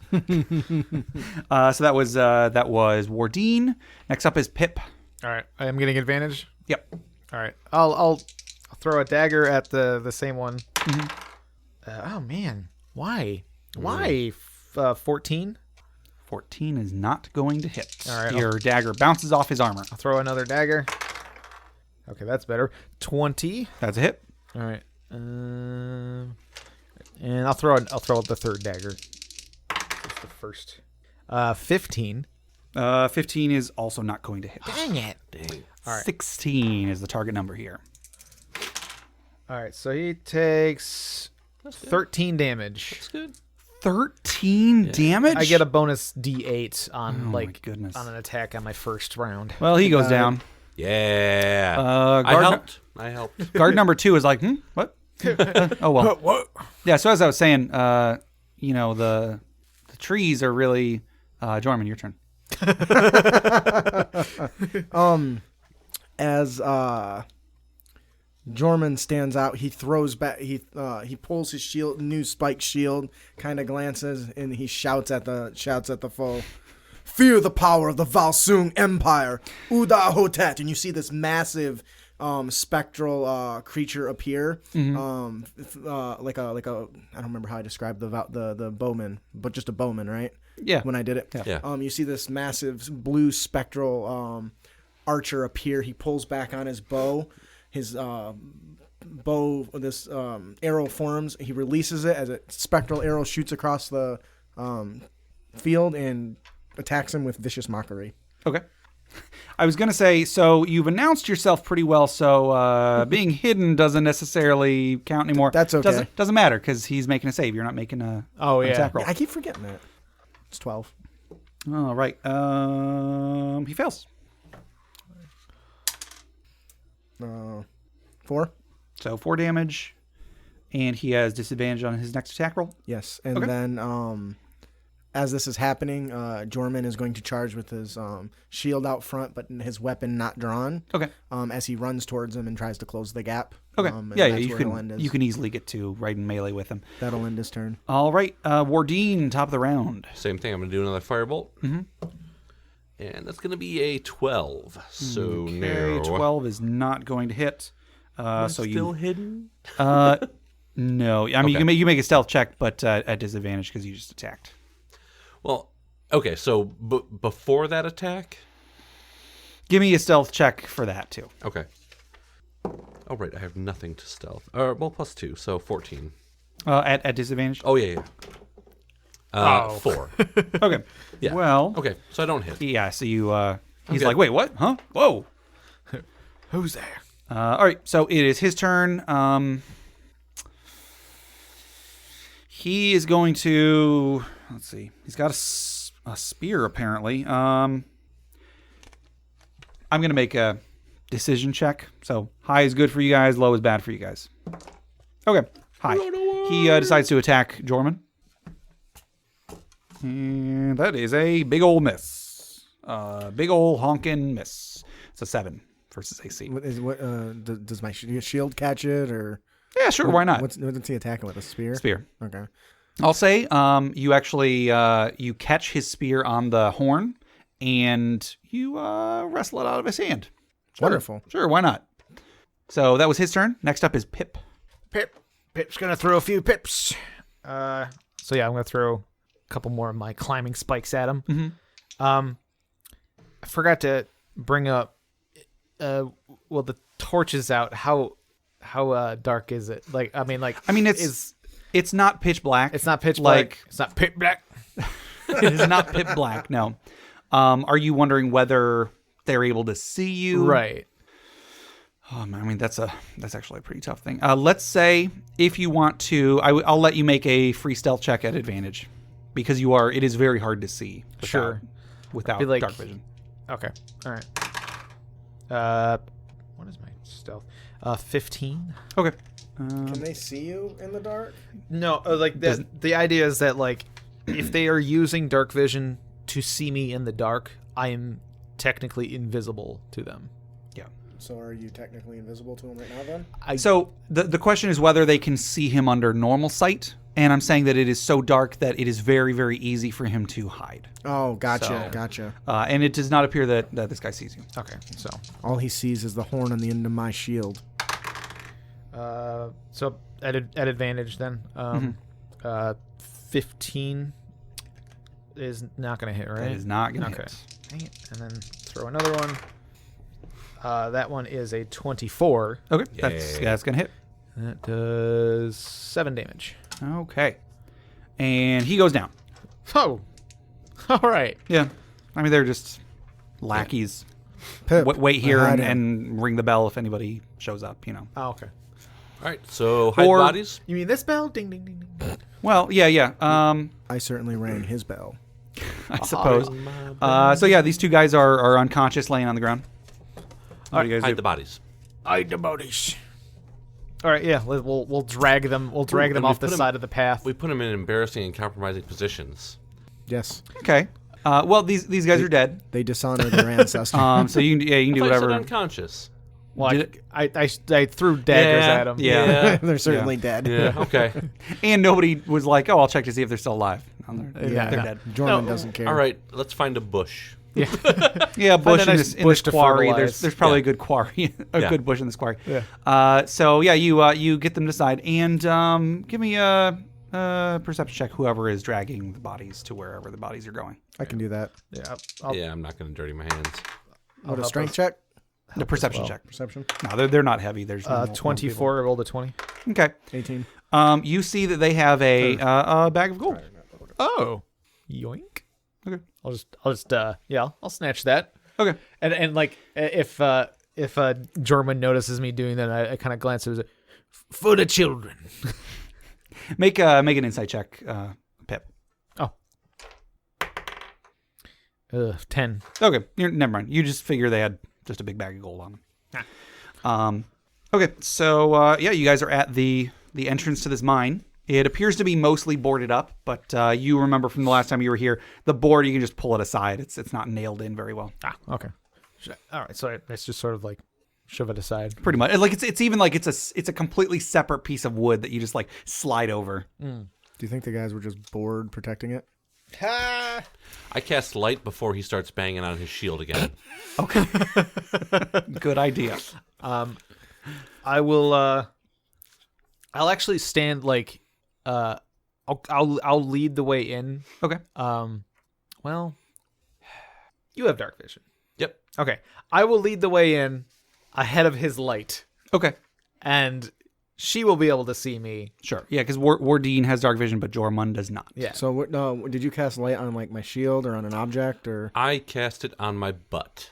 So that was Wardin. Next up is Pip. All right, I'm getting advantage. Yep. All right, I'll throw a dagger at the same one. Oh man, why? Why? 14. 14 is not going to hit. All right, Your dagger bounces off his armor. I'll throw another dagger. Okay, that's better. 20. That's a hit. All right. And I'll throw the third dagger. Just the first. 15. 15 is also not going to hit. Dang it. All right. 16 is the target number here. All right, so he takes 13 damage. That's good. 13 damage? I get a bonus D8 on Oh my goodness. on an attack on my first round. Well, he goes down. Yeah. I helped. Guard number 2 is like, what? Oh well. What? Yeah. So as I was saying, the trees are really. Jorman, your turn. As Jorman stands out, he throws back. He pulls his shield, new spike shield, kind of glances, and he shouts at the foe. Fear the power of the Valsung Empire, Uda Hotet, and you see this massive spectral creature appear, like a I don't remember how I described the bowman, but just a bowman, right? Yeah. When I did it, Yeah. you see this massive blue spectral archer appear. He pulls back on his bow. His bow, this arrow forms. He releases it as a spectral arrow shoots across the field and attacks him with vicious mockery. Okay. I was going to say, so you've announced yourself pretty well, so being hidden doesn't necessarily count anymore. That's okay. Doesn't matter because he's making a save. You're not making an attack roll. I keep forgetting that. It's 12. All right. He fails. 4. So 4 damage, and he has disadvantage on his next attack roll. Yes, and Okay. then as this is happening, Jorman is going to charge with his shield out front, but his weapon not drawn. Okay. As he runs towards him and tries to close the gap. Okay. And Yeah, that's you where he'll end his- you can easily get to right in melee with him. That'll end his turn. All right. Wardin, top of the round. Same thing. I'm going to do another firebolt. Mm-hmm. And that's going to be a 12. So Okay, narrow. 12 is not going to hit. So Still hidden? no. I mean, Okay. you can make a stealth check, but at disadvantage because you just attacked. Well, okay. So before that attack? Give me a stealth check for that too. Okay. Oh, right. I have nothing to stealth. Well, +2, so 14. At disadvantage. Oh, yeah. 4. Okay. Yeah. Well. Okay, so I don't hit. Yeah. So you. He's Okay. like, wait, what? Huh? Whoa. Who's there? All right. So it is his turn. He is going to. Let's see. He's got a spear apparently. I'm going to make a decision check. So high is good for you guys. Low is bad for you guys. Okay. High. He decides to attack Jorman. And that is a big old miss. Big old honkin' miss. It's a 7 versus AC. Does my shield catch it or? Yeah, sure. Why not? What's he attacking with? A spear? Spear. Okay. I'll say you actually you catch his spear on the horn and you wrestle it out of his hand. Sure. Wonderful. Sure, why not? So that was his turn. Next up is Pip. Pip's gonna throw a few pips. So yeah, I'm gonna throw a couple more of my climbing spikes at him. Mm-hmm. I forgot to bring up. Well, the torch is out. How dark is it? I mean, it's not pitch black. It's not pitch black. Like It's not pitch black. it is not pitch black. No. Are you wondering whether they're able to see you? Right. I mean, that's actually a pretty tough thing. Let's say if you want to, I'll let you make a free stealth check at advantage because it is very hard to see. Without dark vision. Okay. All right. What is my stealth? 15. Okay. Can they see you in the dark? No, the idea is that if they are using dark vision to see me in the dark, I am technically invisible to them. Yeah. So are you technically invisible to him right now then? So the question is whether they can see him under normal sight, and I'm saying that it is so dark that it is very, very easy for him to hide. Oh, gotcha. So- Gotcha. And it does not appear that this guy sees you. Okay, so All he sees is the horn on the end of my shield. so at advantage then, 15 is not gonna hit, right? That is not going to Okay. hit. Dang it. And then throw another one. That one is a 24. Okay, that's going to hit. That does 7 damage. Okay. And he goes down. Oh, all right. Yeah. I mean, they're just lackeys. Pip, Wait here hide him. and ring the bell if anybody shows up, Oh, okay. All right, so hide Or- bodies. You mean this bell? Ding, ding, ding, ding. Well, yeah. I certainly rang his bell. I suppose. So yeah, these two guys are unconscious, laying on the ground. What do you guys Hide do? the bodies. Hide the bodies. All right, yeah. We'll drag them. We'll drag them and we off the put 'em- side of the path. We put them in embarrassing and compromising positions. Yes. Okay. Well, these guys are dead. They dishonor their ancestors. So you can do I said whatever. unconscious. Well, Did I threw daggers Yeah. at them. Yeah. They're certainly dead. Yeah, okay. And nobody was like, "Oh, I'll check to see if they're still alive." No, they're Yeah, dead. Jordan doesn't care. All right, let's find a bush. Yeah, bush a in nice this bush to quarry. fertilize. There's probably Yeah. a good quarry, a Yeah. good bush in this quarry. Yeah. So yeah, you get them to side and give me a perception check. Whoever is dragging the bodies to wherever the bodies are going. I can do that. Yeah. Yeah, I'm not going to dirty my hands. What, a help strength us. check? The perception check. Perception? No, they're not heavy. There's normal 24. I rolled a 20. people. Okay. 18. You see that they have a bag of gold. Oh. Yoink. Okay. I'll snatch that. Okay. And if German notices me doing that, I kind of glance at it. For the children. Make an insight check, Pip. 10. Okay, never mind. You just figure they had just a big bag of gold on them. Okay, so yeah, you guys are at the entrance to this mine. It appears to be mostly boarded up, but you remember from the last time you were here, the board, you can just pull it aside. It's not nailed in very well. Ah, okay. All right, so it's just sort of like shove it aside. Pretty much. Like it's even like it's a completely separate piece of wood that you just like slide over. Do you think the guys were just bored protecting it? I cast light before he starts banging on his shield again. Okay. Good idea. I will. I'll actually stand like. I'll lead the way in. Okay. Well, you have dark vision. Yep. Okay. I will lead the way in ahead of his light, Okay. and she will be able to see me. Sure. Yeah, because Wardin has dark vision, but Jormund does not. Yeah. So what? Did you cast light on like my shield or on an object or? I cast it on my butt.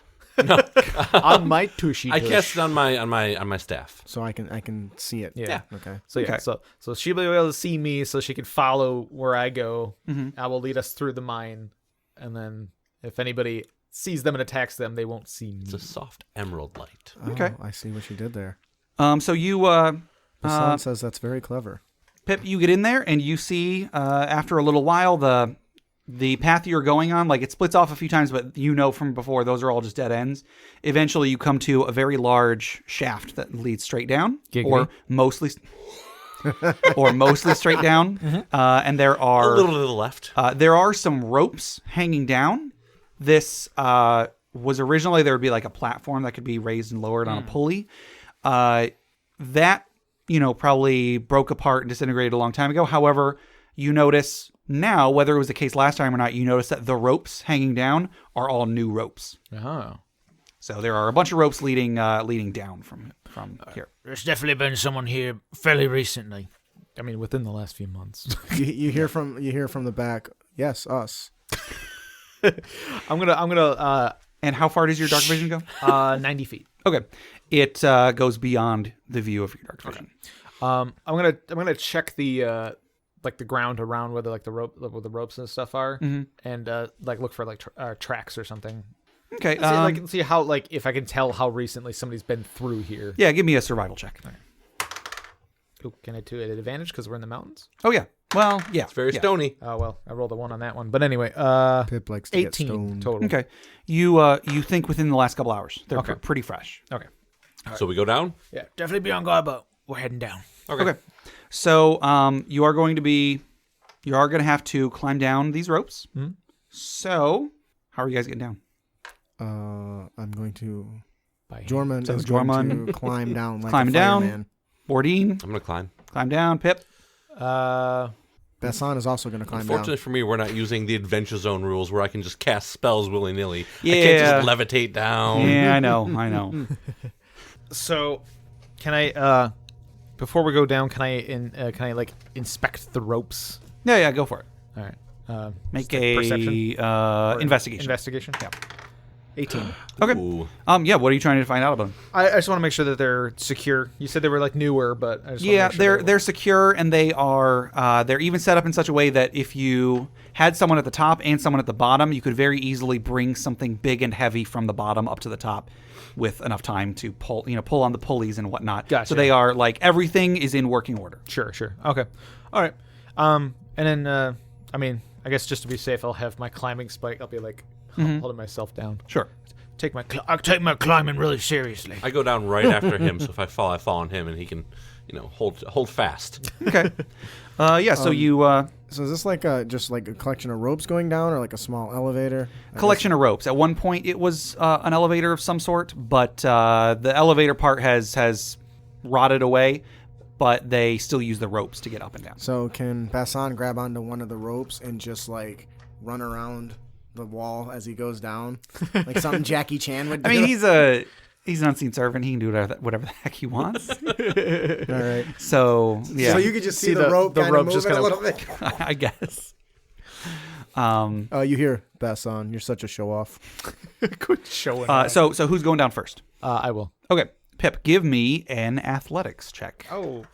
On my tushy. I cast it on my staff. So I can see it. Yeah. Okay. So yeah. Okay. So she'll be able to see me, so she can follow where I go. Mm-hmm. I will lead us through the mine, and then if anybody sees them and attacks them, they won't see me. It's a soft emerald light. Okay. I see what you did there. So you The sun says that's very clever. Pip, you get in there and you see after a little while the path you're going on, like it splits off a few times, but you know from before those are all just dead ends. Eventually, you come to a very large shaft that leads straight down, or mostly straight down. And there are A little to the left. there are some ropes hanging down. This was originally there would be like a platform that could be raised and lowered on a pulley. That probably broke apart and disintegrated a long time ago. However, you notice now, whether it was the case last time or not, you notice that the ropes hanging down are all new ropes. Oh. So there are a bunch of ropes leading down from here. There's definitely been someone here fairly recently. I mean, within the last few months. You hear from the back. Yes, us. I'm gonna. And how far does your dark vision go? 90 feet. Okay, it goes beyond the view of your dark vision. I'm gonna check the like the ground around where the ropes and stuff are, and like look for like tracks or something. Okay, See how like if I can tell how recently somebody's been through here. yeah, give me a survival check. Ooh, can I do it at advantage because we're in the mountains? Oh yeah, well yeah, It's very yeah. stony. Oh well, I rolled a 1 on that one. But anyway, Pip likes to get 18 stoned. total. Okay, you think within the last couple hours they're Okay. pretty fresh. Okay. So we go down? Yeah. Definitely be on guard, but we're heading down. Okay. So you are going to have to climb down these ropes. Mm-hmm. So how are you guys getting down? I'm going to. Bye. Jormund So is Jormund- going to climb down like Climb a down. fireman. Wardin, I'm going to climb. climb down. Pip. Besson is also going to climb Fortunately down. for me, we're not using the Adventure Zone rules where I can just cast spells willy-nilly. I Yeah. can't just levitate down. Yeah, I know. So, can I before we go down, can I like inspect the ropes? Yeah, go for it. All right. Make just a perception or investigation. Investigation. Yeah. 18. Okay. Ooh. Yeah. What are you trying to find out about them? I just want to make sure that they're secure. You said they were like newer, but I just Yeah, want to make sure they're secure, and they are they're even set up in such a way that if you had someone at the top and someone at the bottom, you could very easily bring something big and heavy from the bottom up to the top with enough time to pull on the pulleys and whatnot. Gotcha. So they are like everything is in working order. Sure. Okay. All right. And then I mean, I guess just to be safe, I'll have my climbing spike. I'll be like holding myself down. Sure. I take my climbing really seriously. I go down right after him, so if I fall on him, and he can, hold fast. Okay. Yeah. So you So is this like just like a collection of ropes going down, or like a small elevator? collection of ropes. At one point, it was an elevator of some sort, but the elevator part has rotted away. But they still use the ropes to get up and down. So can Bassan grab onto one of the ropes and just like run around the wall as he goes down, like something Jackie Chan would do? I mean, he's an unseen servant. He can do whatever the heck he wants. All right. So yeah, So you could just see See the rope the kind rope of just moving a kinda- little bit. I guess. You hear Bassan? You're such a show off. Quit showing. So who's going down first? I will. Okay, Pip, give me an athletics check. Oh,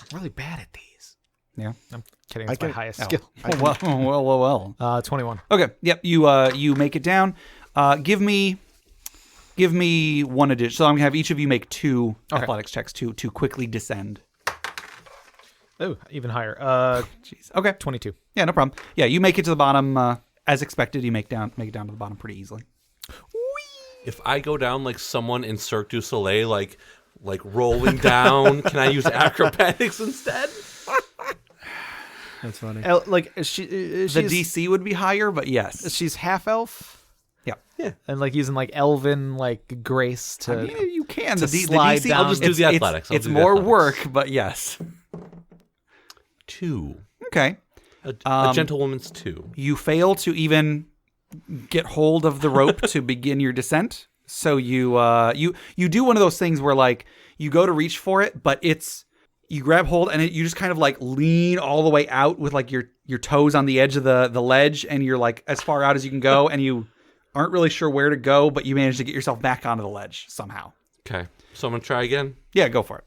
I'm really bad at these. Yeah. I'm kidding. That's my can- highest Oh. skill. Well. 21. Okay. Yep. You make it down. Give me one addition. So I'm gonna have each of you make two Okay. athletics checks to quickly descend. Oh, even higher. Jeez. Okay. 22. Yeah, no problem. Yeah, you make it to the bottom as expected. You make it down to the bottom pretty easily. If I go down like someone in Cirque du Soleil, like rolling down, can I use acrobatics instead? That's funny. Like The DC would be higher, but yes. she's half elf. Yeah. And like using like elven like grace to. I mean, you can. to The slide DC, down. I'll just do the athletics. I'll It's do the more athletics. work, but yes. 2. Okay. A gentlewoman's 2. You fail to even get hold of the rope to begin your descent. So you do one of those things where like you go to reach for it, but you grab hold and you just kind of like lean all the way out with like your toes on the edge of the ledge, and you're like as far out as you can go, and you aren't really sure where to go, but you manage to get yourself back onto the ledge somehow. Okay, so I'm gonna try again. Yeah, go for it.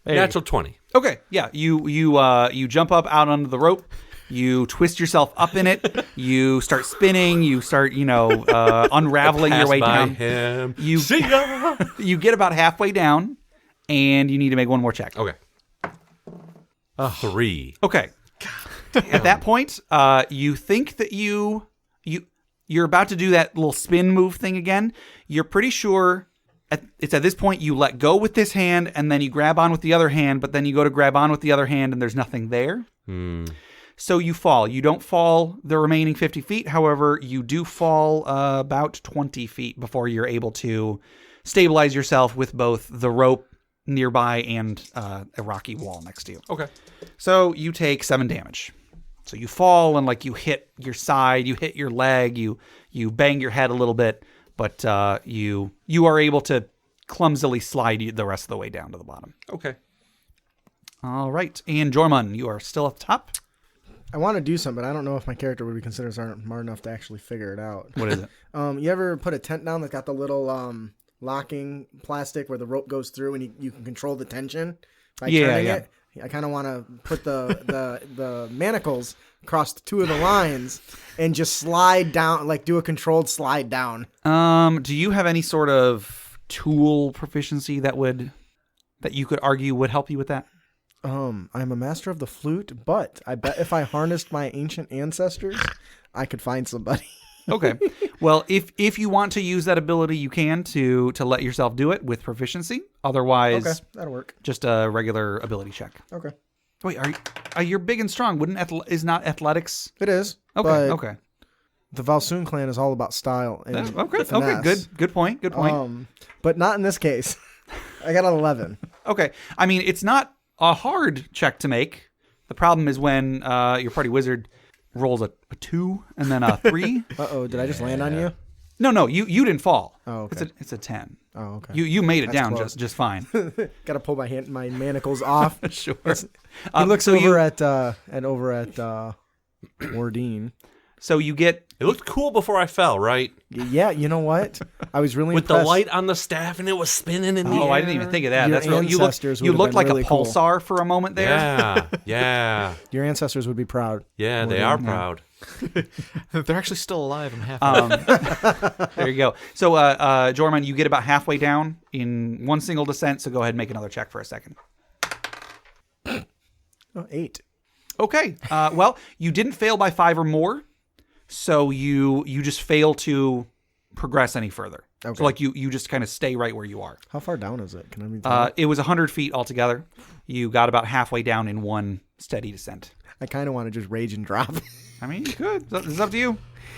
Natural 20. Okay, yeah, you jump up out onto the rope. You twist yourself up in it. You start spinning. You start, unraveling your way Pass by down. him. You See ya! you get about halfway down, and you need to make one more check. Okay. 3. Okay. At that point, you think that you're about to do that little spin move thing again. You're pretty sure it's at this point you let go with this hand, and then you grab on with the other hand, but then you go to grab on with the other hand, and there's nothing there. So you fall. You don't fall the remaining 50 feet. However, you do fall about 20 feet before you're able to stabilize yourself with both the rope nearby and a rocky wall next to you. Okay. So you take 7 damage. So you fall and like you hit your side, you hit your leg, you bang your head a little bit, but you are able to clumsily slide the rest of the way down to the bottom. Okay. All right. And Jorman, you are still at the top. I want to do something, but I don't know if my character would be considered smart enough to actually figure it out. What is it? You ever put a tent down that's got the little locking plastic where the rope goes through and you can control the tension by turning it? I kind of want to put the manacles across 2 of the lines and just slide down, like do a controlled slide down. Do you have any sort of tool proficiency that you could argue would help you with that? I'm a master of the flute, but I bet if I harnessed my ancient ancestors, I could find somebody. Okay. Well, if you want to use that ability, you can to let yourself do it with proficiency. Otherwise, Okay, that'll work. just a regular ability check. Okay. Wait, you're big and strong? Is not athletics? It is. Okay. But Okay. The Valsoon clan is all about style and Okay. finesse. Good point. Good point. But not in this case. I got an 11. Okay. I mean, it's not a hard check to make. The problem is when your party wizard rolls a 2 and then a 3. Uh-oh, did I just land on you? No, you didn't fall. Oh, okay. It's a 10. Oh, okay. You made it That's down close. just fine. Got to pull my manacles off. Sure. He looks so over at Wardin. So you get It looked cool before I fell, right? Yeah, you know what? I was really With impressed. the light on the staff and it was spinning in the air. Oh, I didn't even think of that. Your That's really, you ancestors looked would've like been really a cool. pulsar for a moment there. Yeah. Your ancestors would be proud. Yeah, they are proud. They're actually still alive. I'm happy. There you go. So, Jorman, you get about halfway down in one single descent. So go ahead and make another check for a second. 8. Okay. Well, you didn't fail by 5 or more, so you just fail to progress any further. Okay. So like you just kind of stay right where you are. How far down is it? Can I be It was 100 feet altogether. You got about halfway down in one steady descent. I kind of want to just rage and drop. I mean, you could. It's up to you.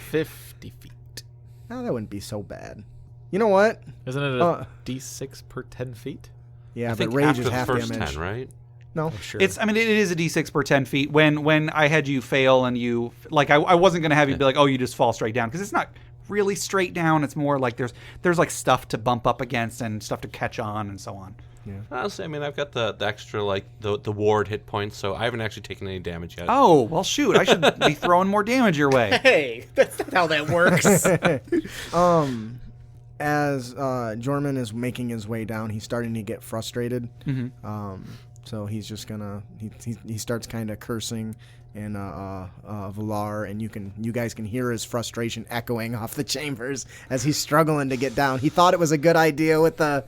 50 feet. No, that wouldn't be so bad. You know what? Isn't it a D6 per 10 feet? Yeah, I but think rage after is the half first damage. 10, right? No. Sure. It is a d6 per 10 feet. When I had you fail and you like, I wasn't gonna have you be like, oh, you just fall straight down, because it's not really straight down. It's more like there's like stuff to bump up against and stuff to catch on and so on. Honestly, I mean, I've got the extra, like, the ward hit points, so I haven't actually taken any damage yet. Oh well, shoot! I should be throwing more damage your way. Hey, that's not how that works. As Jorman is making his way down, he's starting to get frustrated. Mm-hmm. So he's just gonna he starts kind of cursing in Valar, and you guys can hear his frustration echoing off the chambers as he's struggling to get down. He thought it was a good idea with the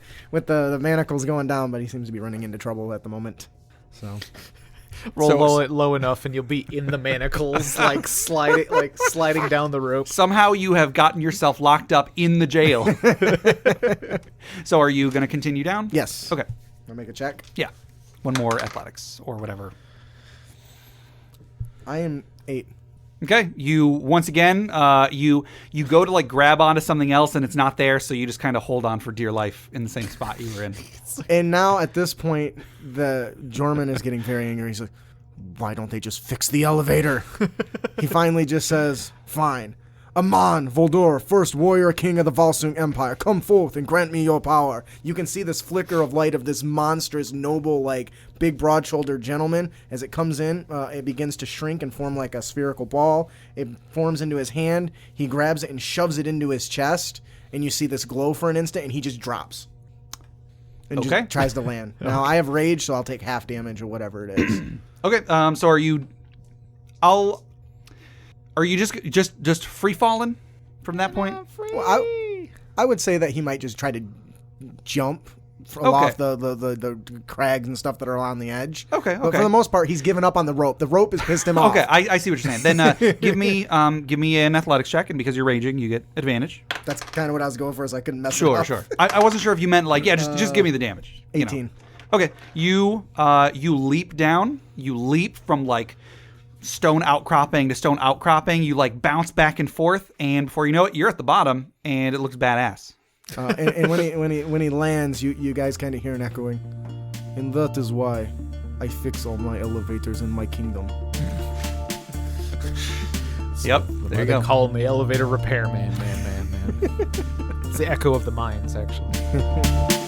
manacles going down, but he seems to be running into trouble at the moment. So Roll So- low enough, and you'll be in the manacles, like sliding down the rope. Somehow you have gotten yourself locked up in the jail. So are you going to continue down? yes. Okay. I'll make a check. Yeah. One more athletics or whatever. I am 8. Okay. You once again, you go to like grab onto something else and it's not there, so you just kind of hold on for dear life in the same spot you were in. And now at this point, the Jorman is getting very angry. He's like, "Why don't they just fix the elevator?" He finally just says, "Fine. Amon, Voldur, first warrior king of the Volsung Empire, come forth and grant me your power." You can see this flicker of light of this monstrous, noble, like, big, broad-shouldered gentleman. As it comes in, it begins to shrink and form like a spherical ball. It forms into his hand. He grabs it and shoves it into his chest, and you see this glow for an instant, and he just drops. And Okay. just tries to land. Now, I have rage, so I'll take half damage or whatever it is. Okay. So are you? Are you just free falling from that point? Well, I would say that he might just try to jump off the crags and stuff that are on the edge. Okay, But okay. for the most part, he's given up on the rope. The rope has pissed him off. Okay, I see what you're saying. Then give me an athletics check, and because you're raging, you get advantage. That's kind of what I was going for, so I couldn't mess it Sure, up. sure. I wasn't sure if you meant like just give me the damage. you know. 18. Okay, you leap down. You leap from like stone outcropping to stone outcropping. You like bounce back and forth, and before you know it, you're at the bottom, and it looks badass. And when he lands, you guys kind of hear an echoing. And that is why I fix all my elevators in my kingdom. Yep, there you go. Call him the elevator repairman, man. It's the echo of the mines, actually.